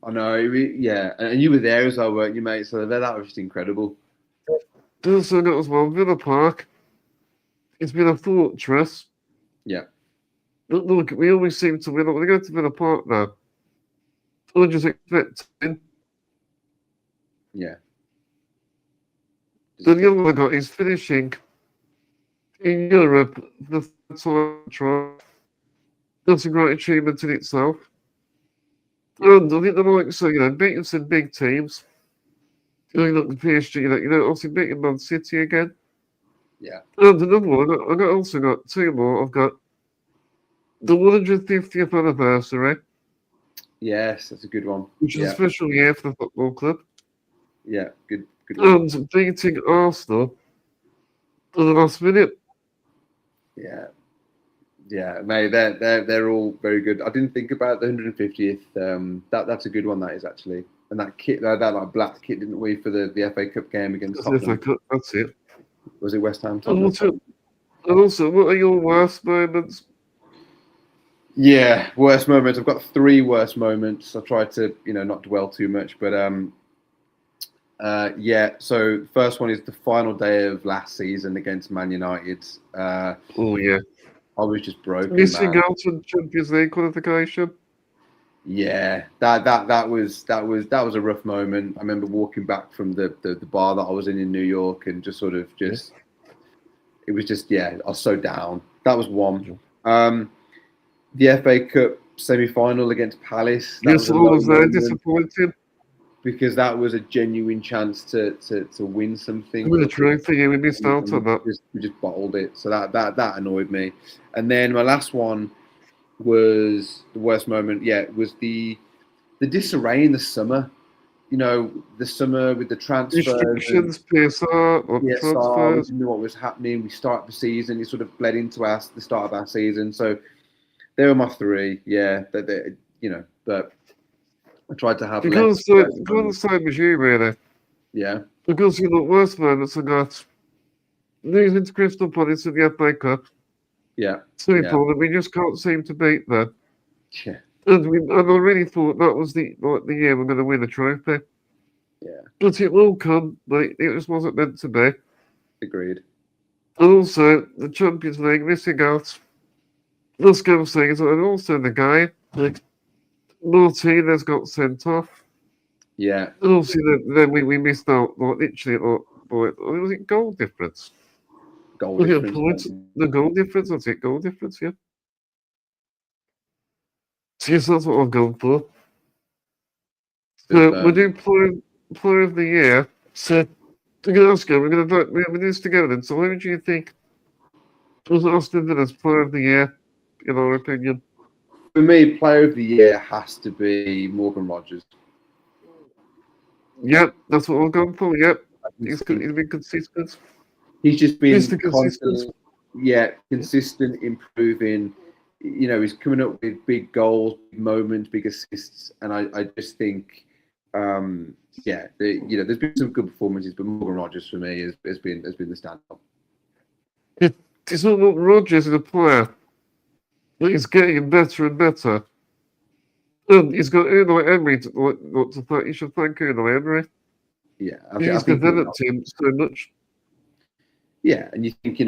I know, and you were there as well, weren't you, mate? So that was just incredible. Also got as well, Villa Park. It's been a fortress. Yeah. Look, we always seem to win. When we go to Villa Park now, I'm just expecting. Yeah. The other one I got is finishing in Europe the third time try. That's a great achievement in itself. And I think the likes of, beating some big teams. Look, the PSG, obviously beating Man City again. Yeah. And another one, I also got 2 more. I've got the 150th anniversary. Yes, that's a good one. Which is a special year for the football club. Yeah, good one. And beating Arsenal at the last minute. Yeah. Yeah, mate, they're all very good. I didn't think about the 150th. That's a good one. That is actually, and that kit, that like black kit, didn't we, for the FA Cup game against Tottenham? That's it. Was it West Ham? And also, what are your worst moments? Yeah, worst moments. I've got 3 worst moments. I tried to, not dwell too much, but So the first one is the final day of last season against Man United. I was just broken. Missing out on Champions League qualification. Yeah, that was a rough moment. I remember walking back from the bar that I was in New York and just sort of it was just I was so down. That was one. The FA Cup semi-final against Palace. Yes, I was very disappointed. Because that was a genuine chance to win something. With the trophy, we missed out on that. We just bottled it, so that annoyed me. And then my last one was the worst moment. Yeah, it was the disarray in the summer. The summer with the transfers, restrictions, PSR, we knew what was happening. We started the season. It sort of bled into the start of our season. So they were my 3. Yeah, but I tried to have because the same as you, really. Yeah. Because the worst moments I got losing to Crystal Palace in the FA Cup, Yeah. Two Yeah. that we just can't seem to beat them. Yeah. And I really thought that was the year we're going to win the trophy. Yeah. But it will come, but it just wasn't meant to be. Agreed. And also, the Champions League missing out. Let's go things, and also the guy, like, Martinez got sent off. Yeah. And also, then we missed out, like, literally, was it goal difference? Goal Was it a difference. point? The goal difference? Was it goal difference? Yeah. So yes, that's what I've gone for. So we're doing player of the year. So let's go. We're going to vote. We're this together then. So who do you think was Aston Villa's player of the year, in our opinion? For me, player of the year has to be Morgan Rogers. Yep, that's what I've gone for. Yep, he's think been consistent. He's just been Mr. Consistent. constantly, consistent, improving. You know, he's coming up with big goals, big moments, big assists, and I just think, there's been some good performances, but Morgan Rogers for me has been the standout. It's not that Rodgers is a player, but he's getting better and better. And he's got Unai Emery to thank. You should thank Unai Emery. Yeah, He's developed him so much. Yeah, and you think,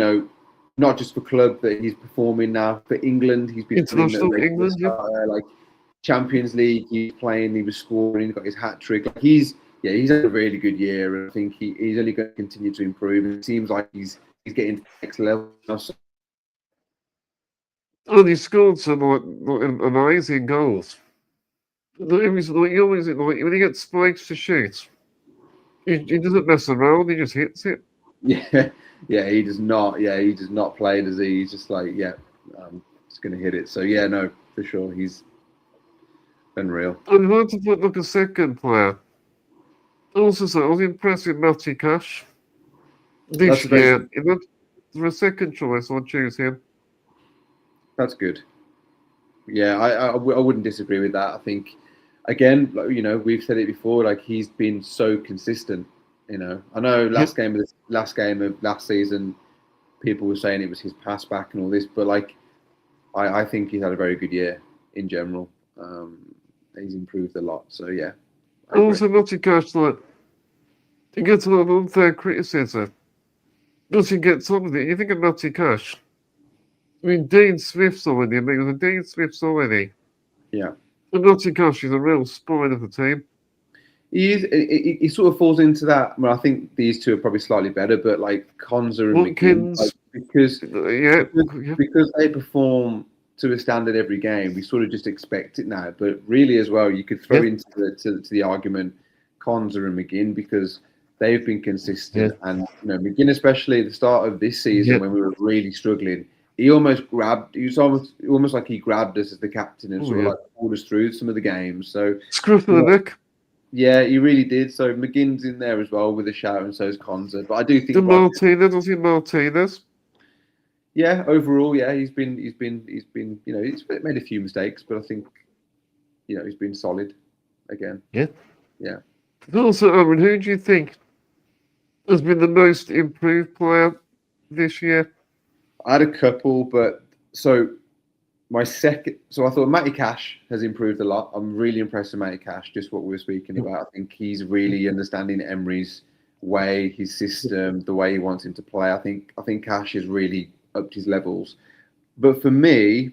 not just for club that he's performing now, for England, he's been international England, like Champions League, he's playing, he was scoring, he got his hat trick. Like he's had a really good year, and I think he's only going to continue to improve. It seems like he's getting to the next level. And he scored some amazing goals. When he gets spikes to shoot, he doesn't mess around. He just hits it. Yeah, he does not. Yeah, he does not play, does he? He's just like, just going to hit it. So yeah, no, for sure, he's unreal. And I want to put like a second player. Also, I was impressed with Matty Cash this year. For a second choice, I'll choose him. That's good. Yeah, I wouldn't disagree with that. I think, again, we've said it before. Like he's been so consistent. I know last game of last season, people were saying it was his pass back and all this, but like, I think he's had a very good year in general. He's improved a lot. So yeah. Also, Matty Cash, he gets a lot of unfair criticism. Does he get some of it? You think of Matty Cash? I mean, Dean Smith's already. Yeah. And Matty Cash is a real spine of the team. He sort of falls into that. I think these two are probably slightly better, but like Konza and McGinn, because they perform to a standard every game, we sort of just expect it now. But really, as well, you could throw into the argument Konza and McGinn because they've been consistent, and McGinn, especially at the start of this season when we were really struggling, he almost grabbed. He was almost like he grabbed us as the captain and sort of like pulled us through some of the games. So scruff of the neck. Yeah, he really did. So McGinn's in there as well with a shout, and so is Konza. But I do think Martinez. Yeah, overall, he's made a few mistakes, but I think he's been solid again. Yeah. Also, Aaron, who do you think has been the most improved player this year? I had a couple, but I thought Matty Cash has improved a lot. I'm really impressed with Matty Cash, just what we were speaking about. I think he's really understanding Emery's way, his system, the way he wants him to play. I think Cash has really upped his levels. But for me,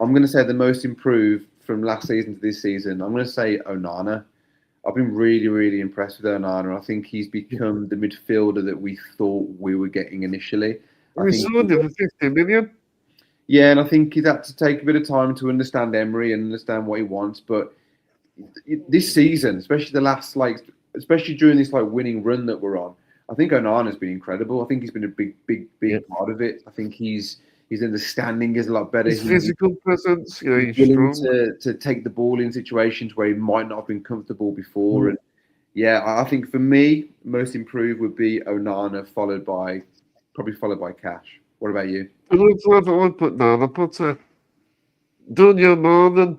I'm going to say the most improved from last season to this season, I'm going to say Onana. I've been really, really impressed with Onana. I think he's become the midfielder that we thought we were getting initially. We sold him for 50 million. Yeah, and I think he's had to take a bit of time to understand Emery and understand what he wants. But this season, especially during this winning run that we're on, I think Onana's been incredible. I think he's been a big part of it. I think his understanding is a lot better. His physical presence, he's willing strong. to take the ball in situations where he might not have been comfortable before. And I think for me, most improved would be Onana, followed by Cash. What about you? I put down. I put Daniel Marlon.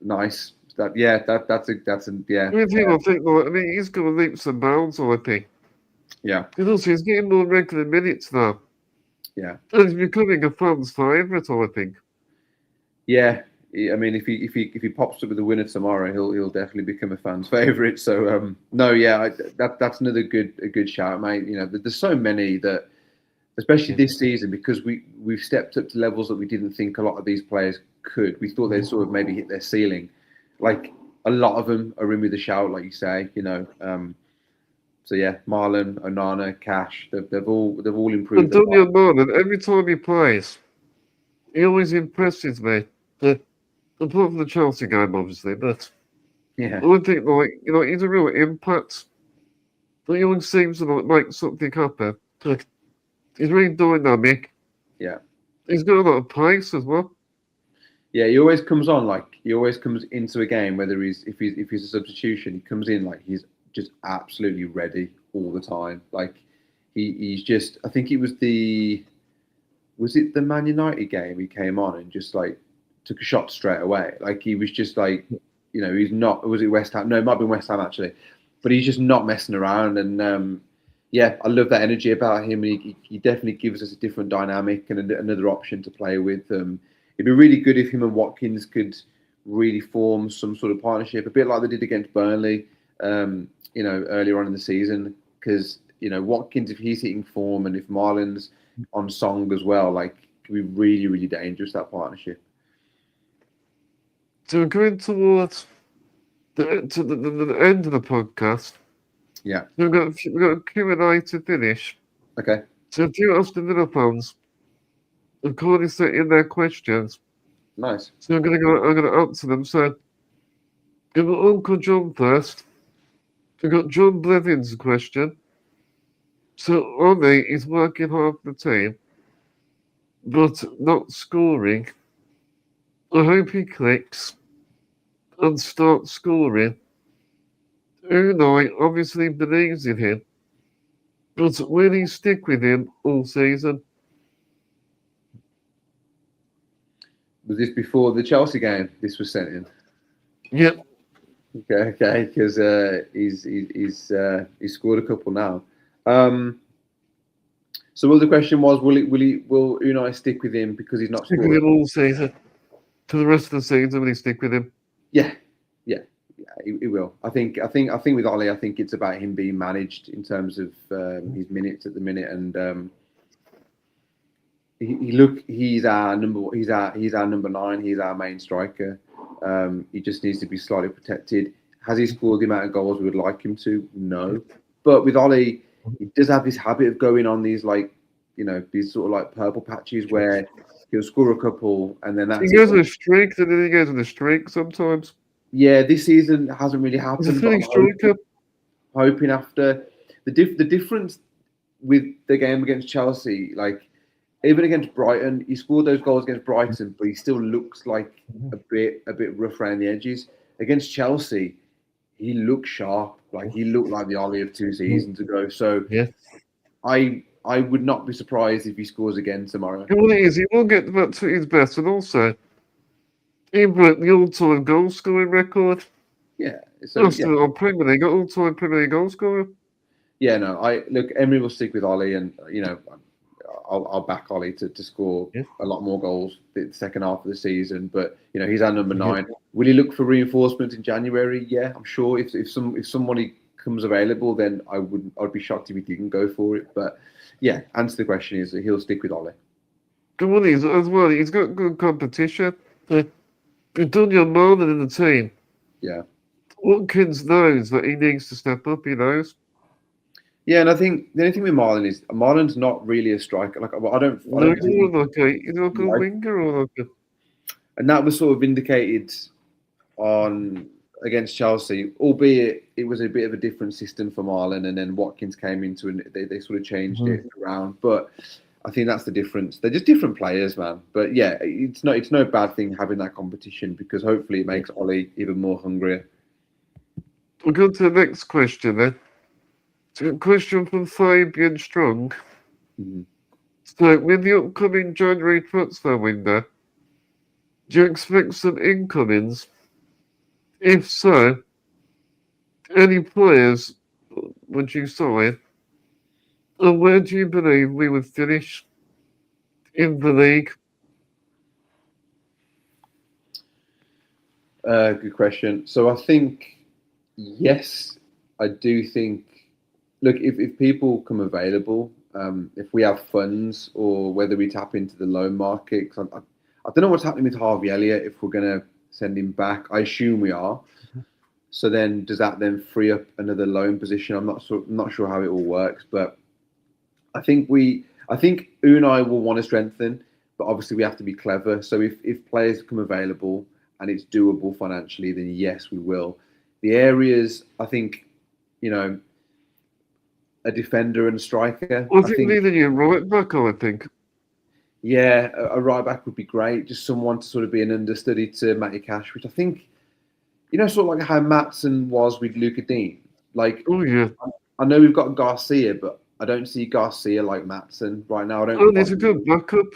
Nice. That's a. I think he's going leaps and bounds. I think. Yeah. Because also he's getting more regular minutes now. Yeah. And he's becoming a fan's favourite, I think. Yeah, I mean, if he pops up with a winner tomorrow, he'll definitely become a fan's favourite. So no, yeah, that's another good shout, mate. You know, there's so many that, especially this season, because we've stepped up to levels that we didn't think a lot of these players could. We thought they'd sort of maybe hit their ceiling. Like a lot of them are in with a shout, like you say. You know, so yeah, Marlon, Onana, Cash, they've all improved. And Daniel Marlon, every time he plays, he always impresses me. Apart from the Chelsea game, obviously, but Yeah, I think, like, you know, he's a real impact. But he always seems to like make something happen. Like, he's really dynamic. yeah. He's got a lot of pace as well. Yeah, he always comes on like he always comes into a game. Whether if he's a substitution, he comes in like he's just absolutely ready all the time. Like he's just. I think it was the Man United game. He came on and just like took a shot straight away. Like he was just like, you know, he's not. Was it West Ham? No, it might have been West Ham actually. But he's just not messing around. And yeah, I love that energy about him. He definitely gives us a different dynamic and another option to play with. It'd be really good if him and Watkins could really form some sort of partnership, a bit like they did against Burnley, you know, earlier on in the season. Because, you know, Watkins, if he's hitting form and if Marlon's on song as well, like, it could be really, really dangerous, that partnership. So we're going towards the end of the podcast. Yeah. So we've got a Q&A to finish. Okay. So a few Aston Villa fans have kindly sent in their questions. Nice. So I'm gonna answer them. So give Uncle John first. We've got John Blevin's question. So Ollie is working hard for the team, but not scoring. I hope he clicks and starts scoring. Unai obviously believes in him, but will he stick with him all season? Was this before the Chelsea game? This was sent in. Yep. Okay, because he's scored a couple now. So the question was, will Unai stick with him because he's not Stick with him all season. For the rest of the season, will he stick with him? Yeah, he will. I think with Ollie, I think it's about him being managed in terms of his minutes at the minute, and he's our number 9. He's our main striker. He just needs to be slightly protected. Has he scored the amount of goals we would like him to? No. But with Ollie, he does have this habit of going on these these sort of like purple patches where he'll score a couple and then that's he goes on a streak, and then he goes on a streak sometimes. Yeah, this season hasn't really happened. He's a filling striker. Hoping after the difference with the game against Chelsea, like even against Brighton, he scored those goals against Brighton, but he still looks like a bit rough around the edges. Against Chelsea, he looked sharp, like he looked like the Ollie of 2 seasons ago. So yeah, I would not be surprised if he scores again tomorrow. Well, it is. He will get back to his best, and also he broke the all-time goal scoring record. Yeah, so on Premier League, all-time Premier League goal scorer. Yeah, no, look. Emery will stick with Ollie, and you know, I'll back Ollie to score a lot more goals the second half of the season. But you know, he's our number 9. Will he look for reinforcement in January? Yeah, I'm sure. If somebody comes available, then I'd be shocked if he didn't go for it. But yeah, answer the question is that he'll stick with Ollie. Good one, as well. He's got good competition. We've done your Marlon in the team. Yeah. Watkins knows that he needs to step up. He knows. Yeah, and I think the only thing with Marlon is Marlon's not really a striker. Like I don't. He's like a winger or like a. And that was sort of vindicated against Chelsea, albeit it was a bit of a different system for Marlon, and then Watkins came into and they sort of changed it around. But I think that's the difference. They're just different players, man. But yeah, it's no bad thing having that competition because hopefully it makes Ollie even more hungrier. We'll go to the next question then. So a question from Fabian Strong. Mm-hmm. So with the upcoming January transfer window, do you expect some incomings? If so, any players would you sign? And where do you believe we would finish? in the league? Good question. So I think, yes, I do think, look, if people come available, if we have funds or whether we tap into the loan market, 'cause I don't know what's happening with Harvey Elliott, if we're going to send him back. I assume we are. So then does that then free up another loan position? I'm not sure how it all works, but I think Unai will want to strengthen, but obviously we have to be clever. So if players come available and it's doable financially, then yes, we will. The areas, I think, a defender and a striker. I think neither you right back, I think. Yeah, a right back would be great. Just someone to sort of be an understudy to Matty Cash, which I think, sort of like how Maatsen was with Luca Dean. Like, Oh, yeah. I know we've got Garcia, but I don't see Garcia like Maatsen right now. He's a good backup.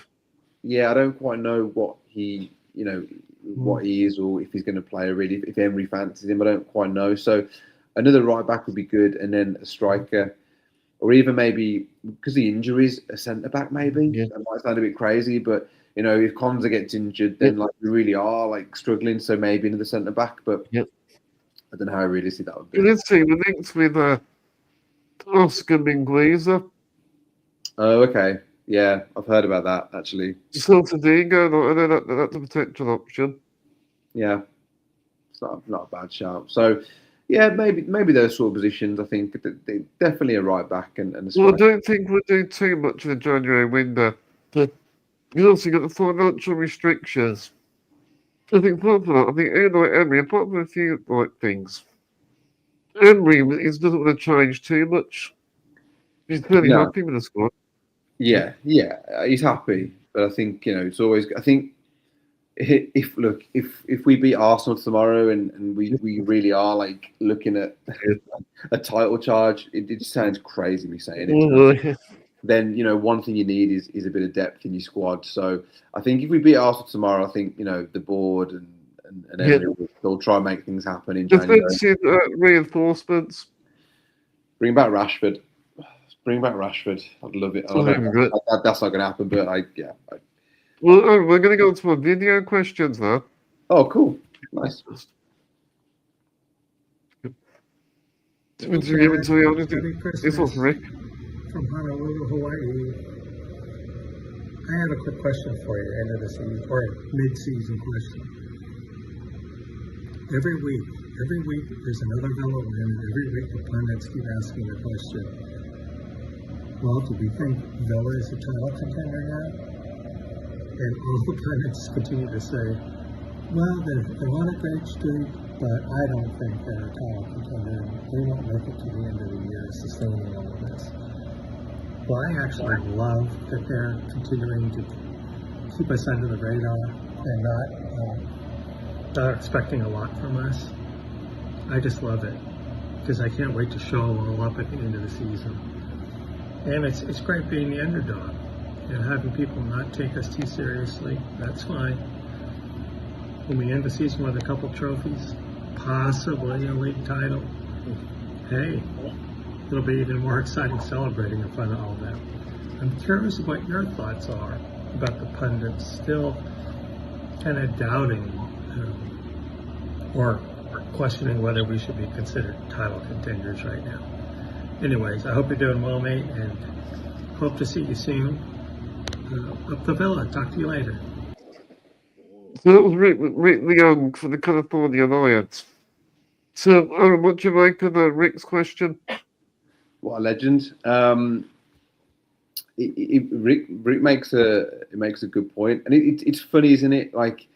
Yeah, I don't quite know what he is or if he's going to play really. If Emery fancies him, I don't quite know. So another right back would be good, and then a striker, or even maybe because the injuries, a centre back maybe. Yeah. That might sound a bit crazy, but if Konza gets injured, then like we really are like struggling. So maybe another centre back, but I don't know how realistic that would be. Let's see, the links with Oscar Mingueza. Oh, okay. Yeah, I've heard about that actually. Saltadingo, I know that's a potential option. Yeah, it's not a bad shout. So, yeah, maybe those sort of positions. I think they definitely a right back and a Well, I striker. don't think we're doing too much in the January window. But you've also got the financial restrictions. I think apart from that, I think Unai Emery, apart from a few things, Emery doesn't want to change too much. He's fairly No. happy with the squad. Yeah, he's happy, but I think it's always. I think if we beat Arsenal tomorrow and we really are like looking at a title charge, it just sounds crazy me saying it. Then one thing you need is a bit of depth in your squad. So I think if we beat Arsenal tomorrow, I think the board and everyone will try and make things happen in January. Defensive reinforcements. Bring back Rashford. I'd love it. That's not going to happen, but Well, we're going to go to our video questions now. Oh, cool. Nice. This was Rick. From Honolulu, Hawaii. I have a quick question for you, end of the season, or mid-season question. Every week there's another Villa win. Every week the pundits keep asking the question, well, do we think Villa is a title contender now? And all the pundits continue to say, well, they're on a great streak, but I don't think they're a title contender. They won't make it to the end of the year sustaining all of this. Well, I actually love that they're continuing to keep us under the radar and not expecting a lot from us. I just love it because I can't wait to show them all up at the end of the season. And it's great being the underdog and having people not take us too seriously. That's fine. When we end the season with a couple trophies, possibly a league title, hey, it'll be even more exciting celebrating in front of all that. I'm curious what your thoughts are about the pundits still kind of doubting or questioning whether we should be considered title contenders right now. Anyways, I hope you're doing well, mate, and hope to see you soon up the Villa. Talk to you later. So that was Rick Leung for the California Alliance. So, Aaron, what do you make of Rick's question? What a legend. Rick makes a good point, and it's funny, isn't it? Like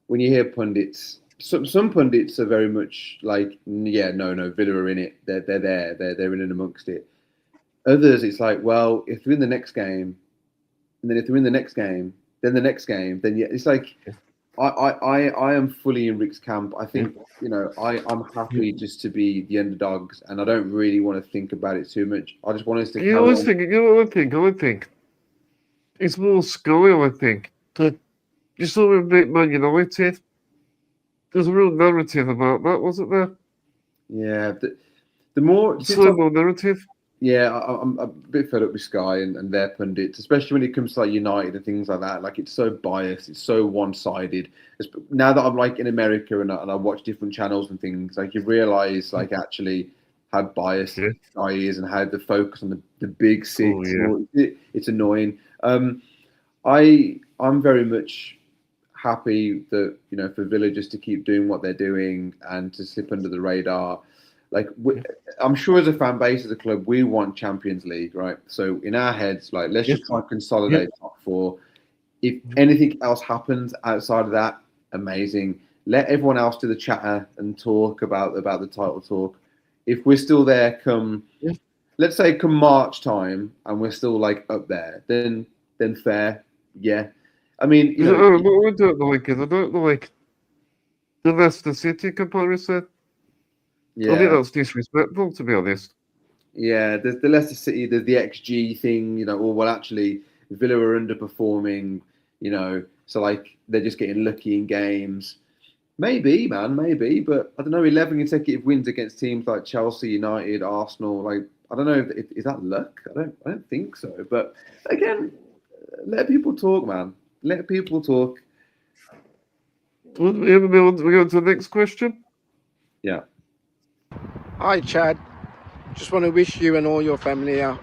when you hear pundits, some pundits are very much like, yeah, no, Villa are in it. They're there. They're in and amongst it. Others, it's like, well, if they're in the next game, and then if they're in the next game, then the next game, then yeah, it's like. I am fully in Rick's camp. I think, I'm happy just to be the underdogs, and I don't really want to think about it too much. I just want us to. I think it's more Sky. I think you saw him beat Man United. There's a real narrative about that, wasn't there? Yeah, the more more narrative. Yeah, I'm a bit fed up with Sky and their pundits, especially when it comes to like United and things like that. Like it's so biased, it's so one-sided. Now that I'm like in America and I watch different channels and things, like you realise like actually how biased Sky is and how the focus on the big six. Oh, yeah. It's annoying. I'm very much happy that for Villa just to keep doing what they're doing and to slip under the radar. Like I'm sure as a fan base, as a club, we want Champions League, right? So in our heads, like let's just try and consolidate top four. If anything else happens outside of that, amazing. Let everyone else do the chatter and talk about the title talk. If we're still there let's say come March time and we're still like up there, then fair, yeah. I mean, I don't like it. I don't like the Leicester City comparison. Yeah. I think that's disrespectful, to be honest. Yeah, there's the Leicester City, there's the XG thing, actually Villa are underperforming, so like they're just getting lucky in games. Maybe, man, maybe, but I don't know, 11 consecutive wins against teams like Chelsea, United, Arsenal, like I don't know, is that luck? I don't think so. But again, let people talk, man. Let people talk. We go to the next question. Yeah. Hi, Chad. Just want to wish you and all your family a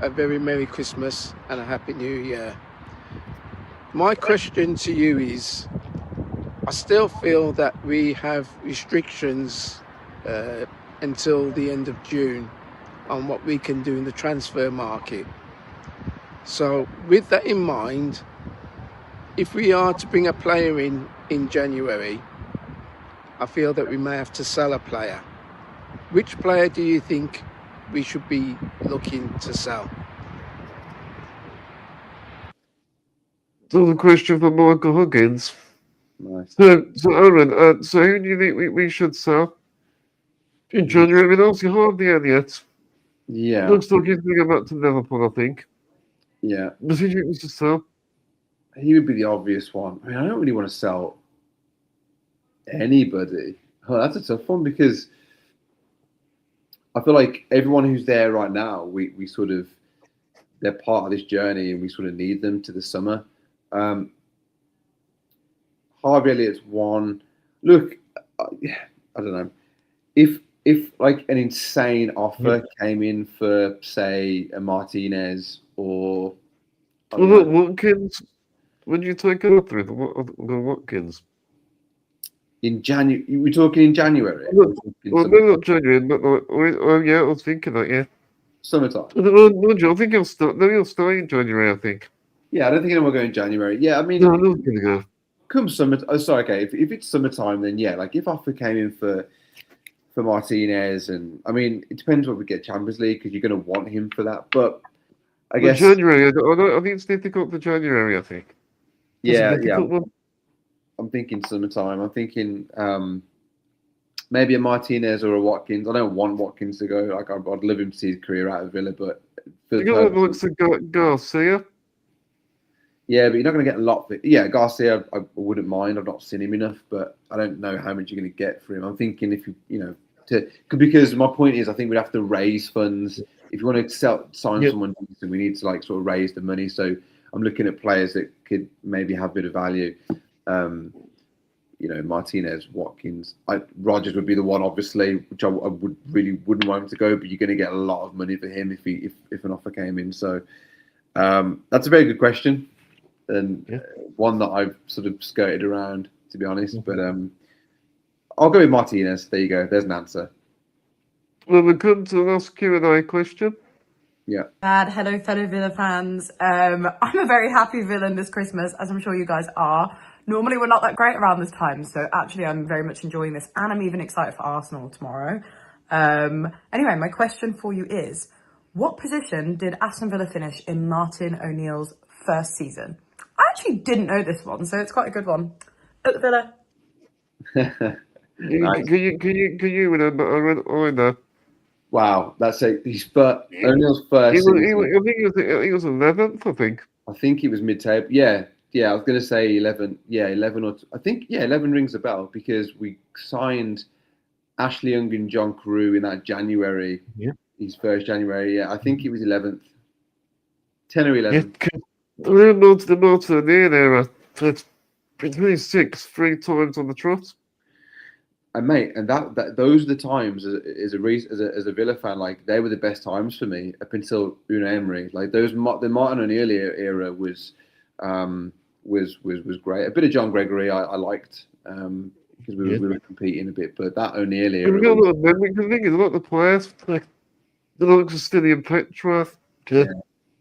very Merry Christmas and a Happy New Year. My question to you is, I still feel that we have restrictions until the end of June on what we can do in the transfer market. So with that in mind, if we are to bring a player in January, I feel that we may have to sell a player. Which player do you think we should be looking to sell? So the question for Michael Huggins. Nice. So Aaron, so who do you think we should sell in January? I mean, obviously Harvey Elliott. Yeah. Looks like he's going to go back to Liverpool, I think. Yeah. But who do you think we should sell? He would be the obvious one. I mean, I don't really want to sell anybody. Oh, that's a tough one because I feel like everyone who's there right now, we sort of, they're part of this journey and we sort of need them to the summer. Harvey Elliott's one. Look, I don't know. If like an insane offer came in for, say, a Martinez or... Watkins. When you take it up with Watkins? In January, we're talking in January. Well, no, not January, but I was thinking that, yeah. Summertime. I think he'll start. No, he'll start in January, I think. Yeah, I don't think anyone will go in January. Yeah, I mean, no, I'm not going to go. Come summer. Oh, sorry. Okay, if it's summertime, then yeah. Like if offer came in for Martinez, and I mean, it depends what we get Champions League because you're going to want him for that. But I guess January. I think it's difficult for January. I think. Yeah. I'm thinking summertime. I'm thinking maybe a Martinez or a Watkins. I don't want Watkins to go. Like I'd love him to see his career out of Villa, but you got looks at Garcia. Yeah, but you're not going to get a lot. Garcia, I wouldn't mind. I've not seen him enough, but I don't know how much you're going to get for him. I'm thinking if because my point is, I think we'd have to raise funds if you want to sign someone. We need to like sort of raise the money. So I'm looking at players that could maybe have a bit of value. Martinez, Watkins, Rodgers would be the one, obviously, which I wouldn't want him to go. But you're going to get a lot of money for him if an offer came in. So that's a very good question, and one that I've sort of skirted around, to be honest. But I'll go with Martinez. There you go. There's an answer. Well, we come to the last Q&A question. Yeah. Hello, fellow Villa fans. I'm a very happy villain this Christmas, as I'm sure you guys are. Normally, we're not that great around this time, so actually, I'm very much enjoying this, and I'm even excited for Arsenal tomorrow. Anyway, my question for you is, what position did Aston Villa finish in Martin O'Neill's first season? I actually didn't know this one, so it's quite a good one. At the Villa. Nice. Can you remember? I know. Wow, that's O'Neill's first. I think he was 11th. I think. I think he was mid-table. Yeah. I was going to say 11. Yeah, 11 or I think 11 rings a bell because we signed Ashley Young and John Carew in that January. Yeah. His first January, yeah. I think it was 11th. 10 or 11. We're not to the Martinelli era. Between 6, 3 times on the trot. And mate, and that those are the times as a Villa fan, like they were the best times for me up until Unai Emery. Like the Martin O'Neill era was great. A bit of John Gregory I liked because we were competing a bit, but that O'Neill era. We got a lot of memory. The thing is, a lot of the players, like the likes of Stilian Petrov,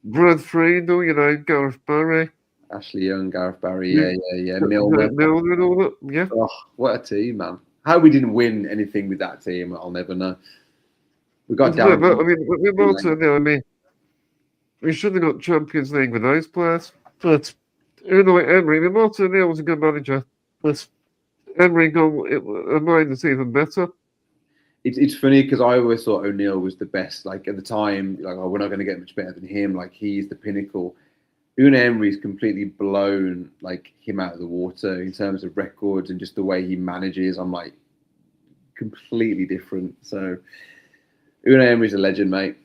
Brad Friedel, Gareth Barry, Ashley Young, Gareth Barry, yeah, Milner and all that. Yeah. Oh, what a team, man! How we didn't win anything with that team, I'll never know. We got down. I mean, with Martin, we should have got Champions League with those players. But Unai Emery, Martin O'Neill was a good manager, but Emery made the season better. It's funny because I always thought O'Neill was the best. Like at the time, like we're not going to get much better than him. Like he's the pinnacle. Unai Emery's completely blown like him out of the water in terms of records and just the way he manages. I'm like completely different. So Unai Emery's a legend, mate.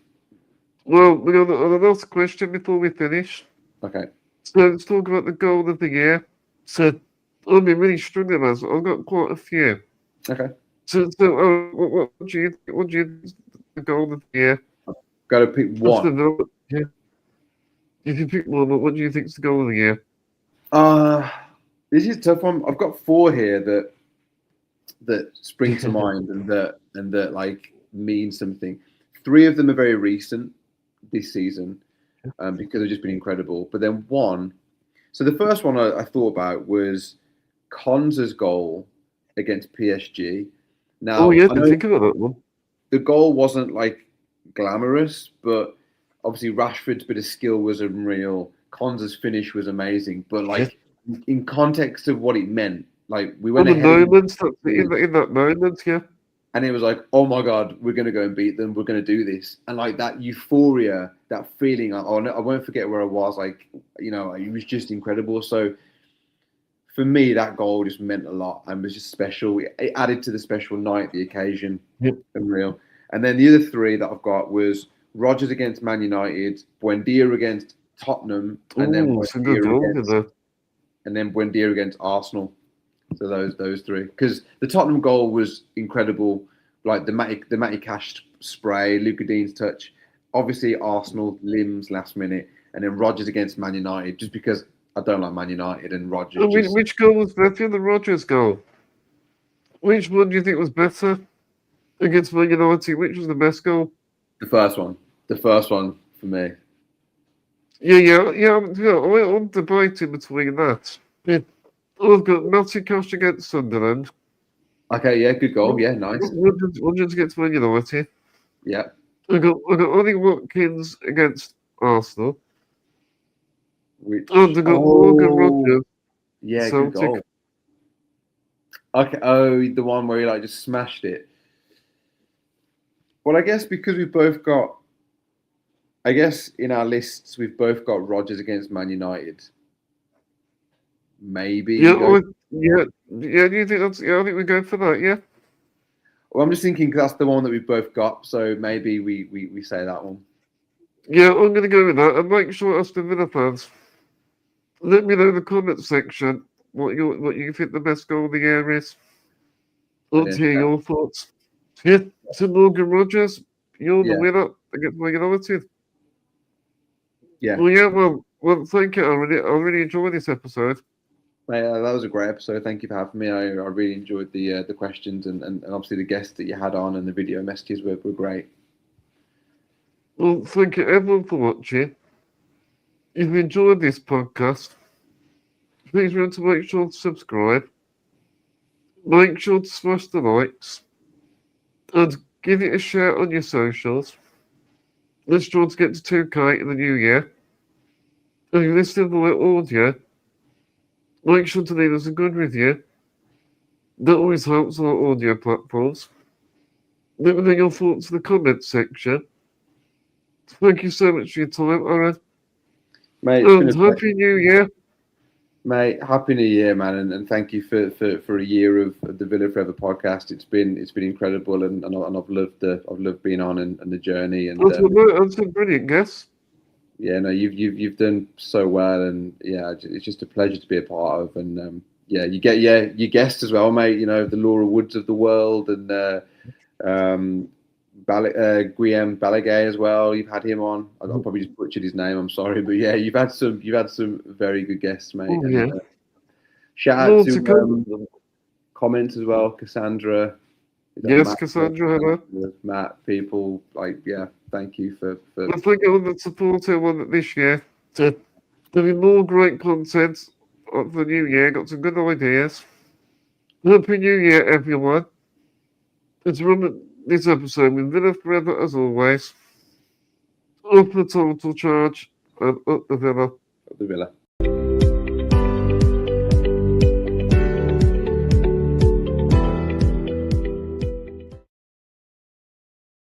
Well, we got the last question before we finish. Okay. So let's talk about the goal of the year. So I've been really struggling with I've got quite a few. Okay. So what do you think the goal of the year? Got to pick one. Yeah. If you pick one, what do you think is the goal of the year? This is a tough one. I've got 4 here that spring to mind and that like mean something. 3 of them are very recent this season because they've just been incredible. But then one. So the first one I thought about was Konsa's goal against PSG. Now, I didn't think about that one. The goal wasn't like glamorous, but obviously Rashford's bit of skill was unreal. Konsa's finish was amazing, but like in context of what it meant, like we went ahead in that moment, yeah. And it was like, oh my God, we're going to go and beat them. We're going to do this. And like that euphoria, that feeling, I won't forget where I was. Like, it was just incredible. So for me, that goal just meant a lot and was just special. It added to the special night, the occasion. Yep. Unreal. And then the other 3 that I've got was Rodgers against Man United, Buendia against Tottenham, and then Buendia against Arsenal. So those 3, because the Tottenham goal was incredible, like the Matty Cash spray, Luka Dean's touch, obviously Arsenal limbs last minute, and then Rodgers against Man United, just because I don't like Man United and Rodgers. Which goal was better than Rodgers' goal? Which one do you think was better against Man United? Which was the best goal? The first one for me. Yeah. I'm debating between that. I've got Matty Cash against Sunderland. Okay, yeah, good goal. Yeah, nice. Rodgers against Man United. Yeah. I got Ollie Watkins against Arsenal. I got Morgan Rodgers. Yeah, good goal. Okay, the one where he like just smashed it. Well, I guess because we've both got, in our lists we've both got Rodgers against Man United. Maybe. Yeah. Do you think that's? Yeah, I think we go for that. Yeah. Well, I'm just thinking that's the one that we've both got, so maybe we say that one. Yeah, I'm going to go with that, and make sure Aston Villa fans, let me know in the comment section what you think the best goal of the year is. Let's hear your thoughts. Yeah, so Morgan Rodgers, you're the winner against Man United. Yeah. Well, thank you. I really enjoyed this episode. That was a great episode. Thank you for having me. I really enjoyed the questions and obviously the guests that you had on and the video messages were great. Well, thank you everyone for watching. If you enjoyed this podcast, please remember to make sure to subscribe. Make sure to smash the likes. And give it a share on your socials. Let's try to get to 2K in the new year. If you listen to the audio, make sure to leave us a good review. That always helps on our audio platforms. Let me know your thoughts in the comments section. Thank you so much for your time, Aaron. Mate, and Happy New Year. Mate, happy New Year, man, and thank you for a year of the Villa Forever podcast. It's been incredible, and I've loved being on and the journey. And That's a brilliant guess. yeah, no, you've done so well, and yeah, it's just a pleasure to be a part of. And yeah, you get your guests as well, mate. You know, the Laura Woods of the world, and Guillaume Balaguer as well. You've had him on. I probably just butchered his name. I'm sorry, but yeah, you've had some very good guests, mate. Oh, yeah. And, shout out to comments as well, Cassandra. Yes, Matt, Cassandra. Matt, people thank you for. I think I want to support everyone this year to do more great content for the new year. Got some good ideas. Happy New Year, everyone. Let's run this episode with Villa Forever as always. Up the total charge and up the Villa. The Villa.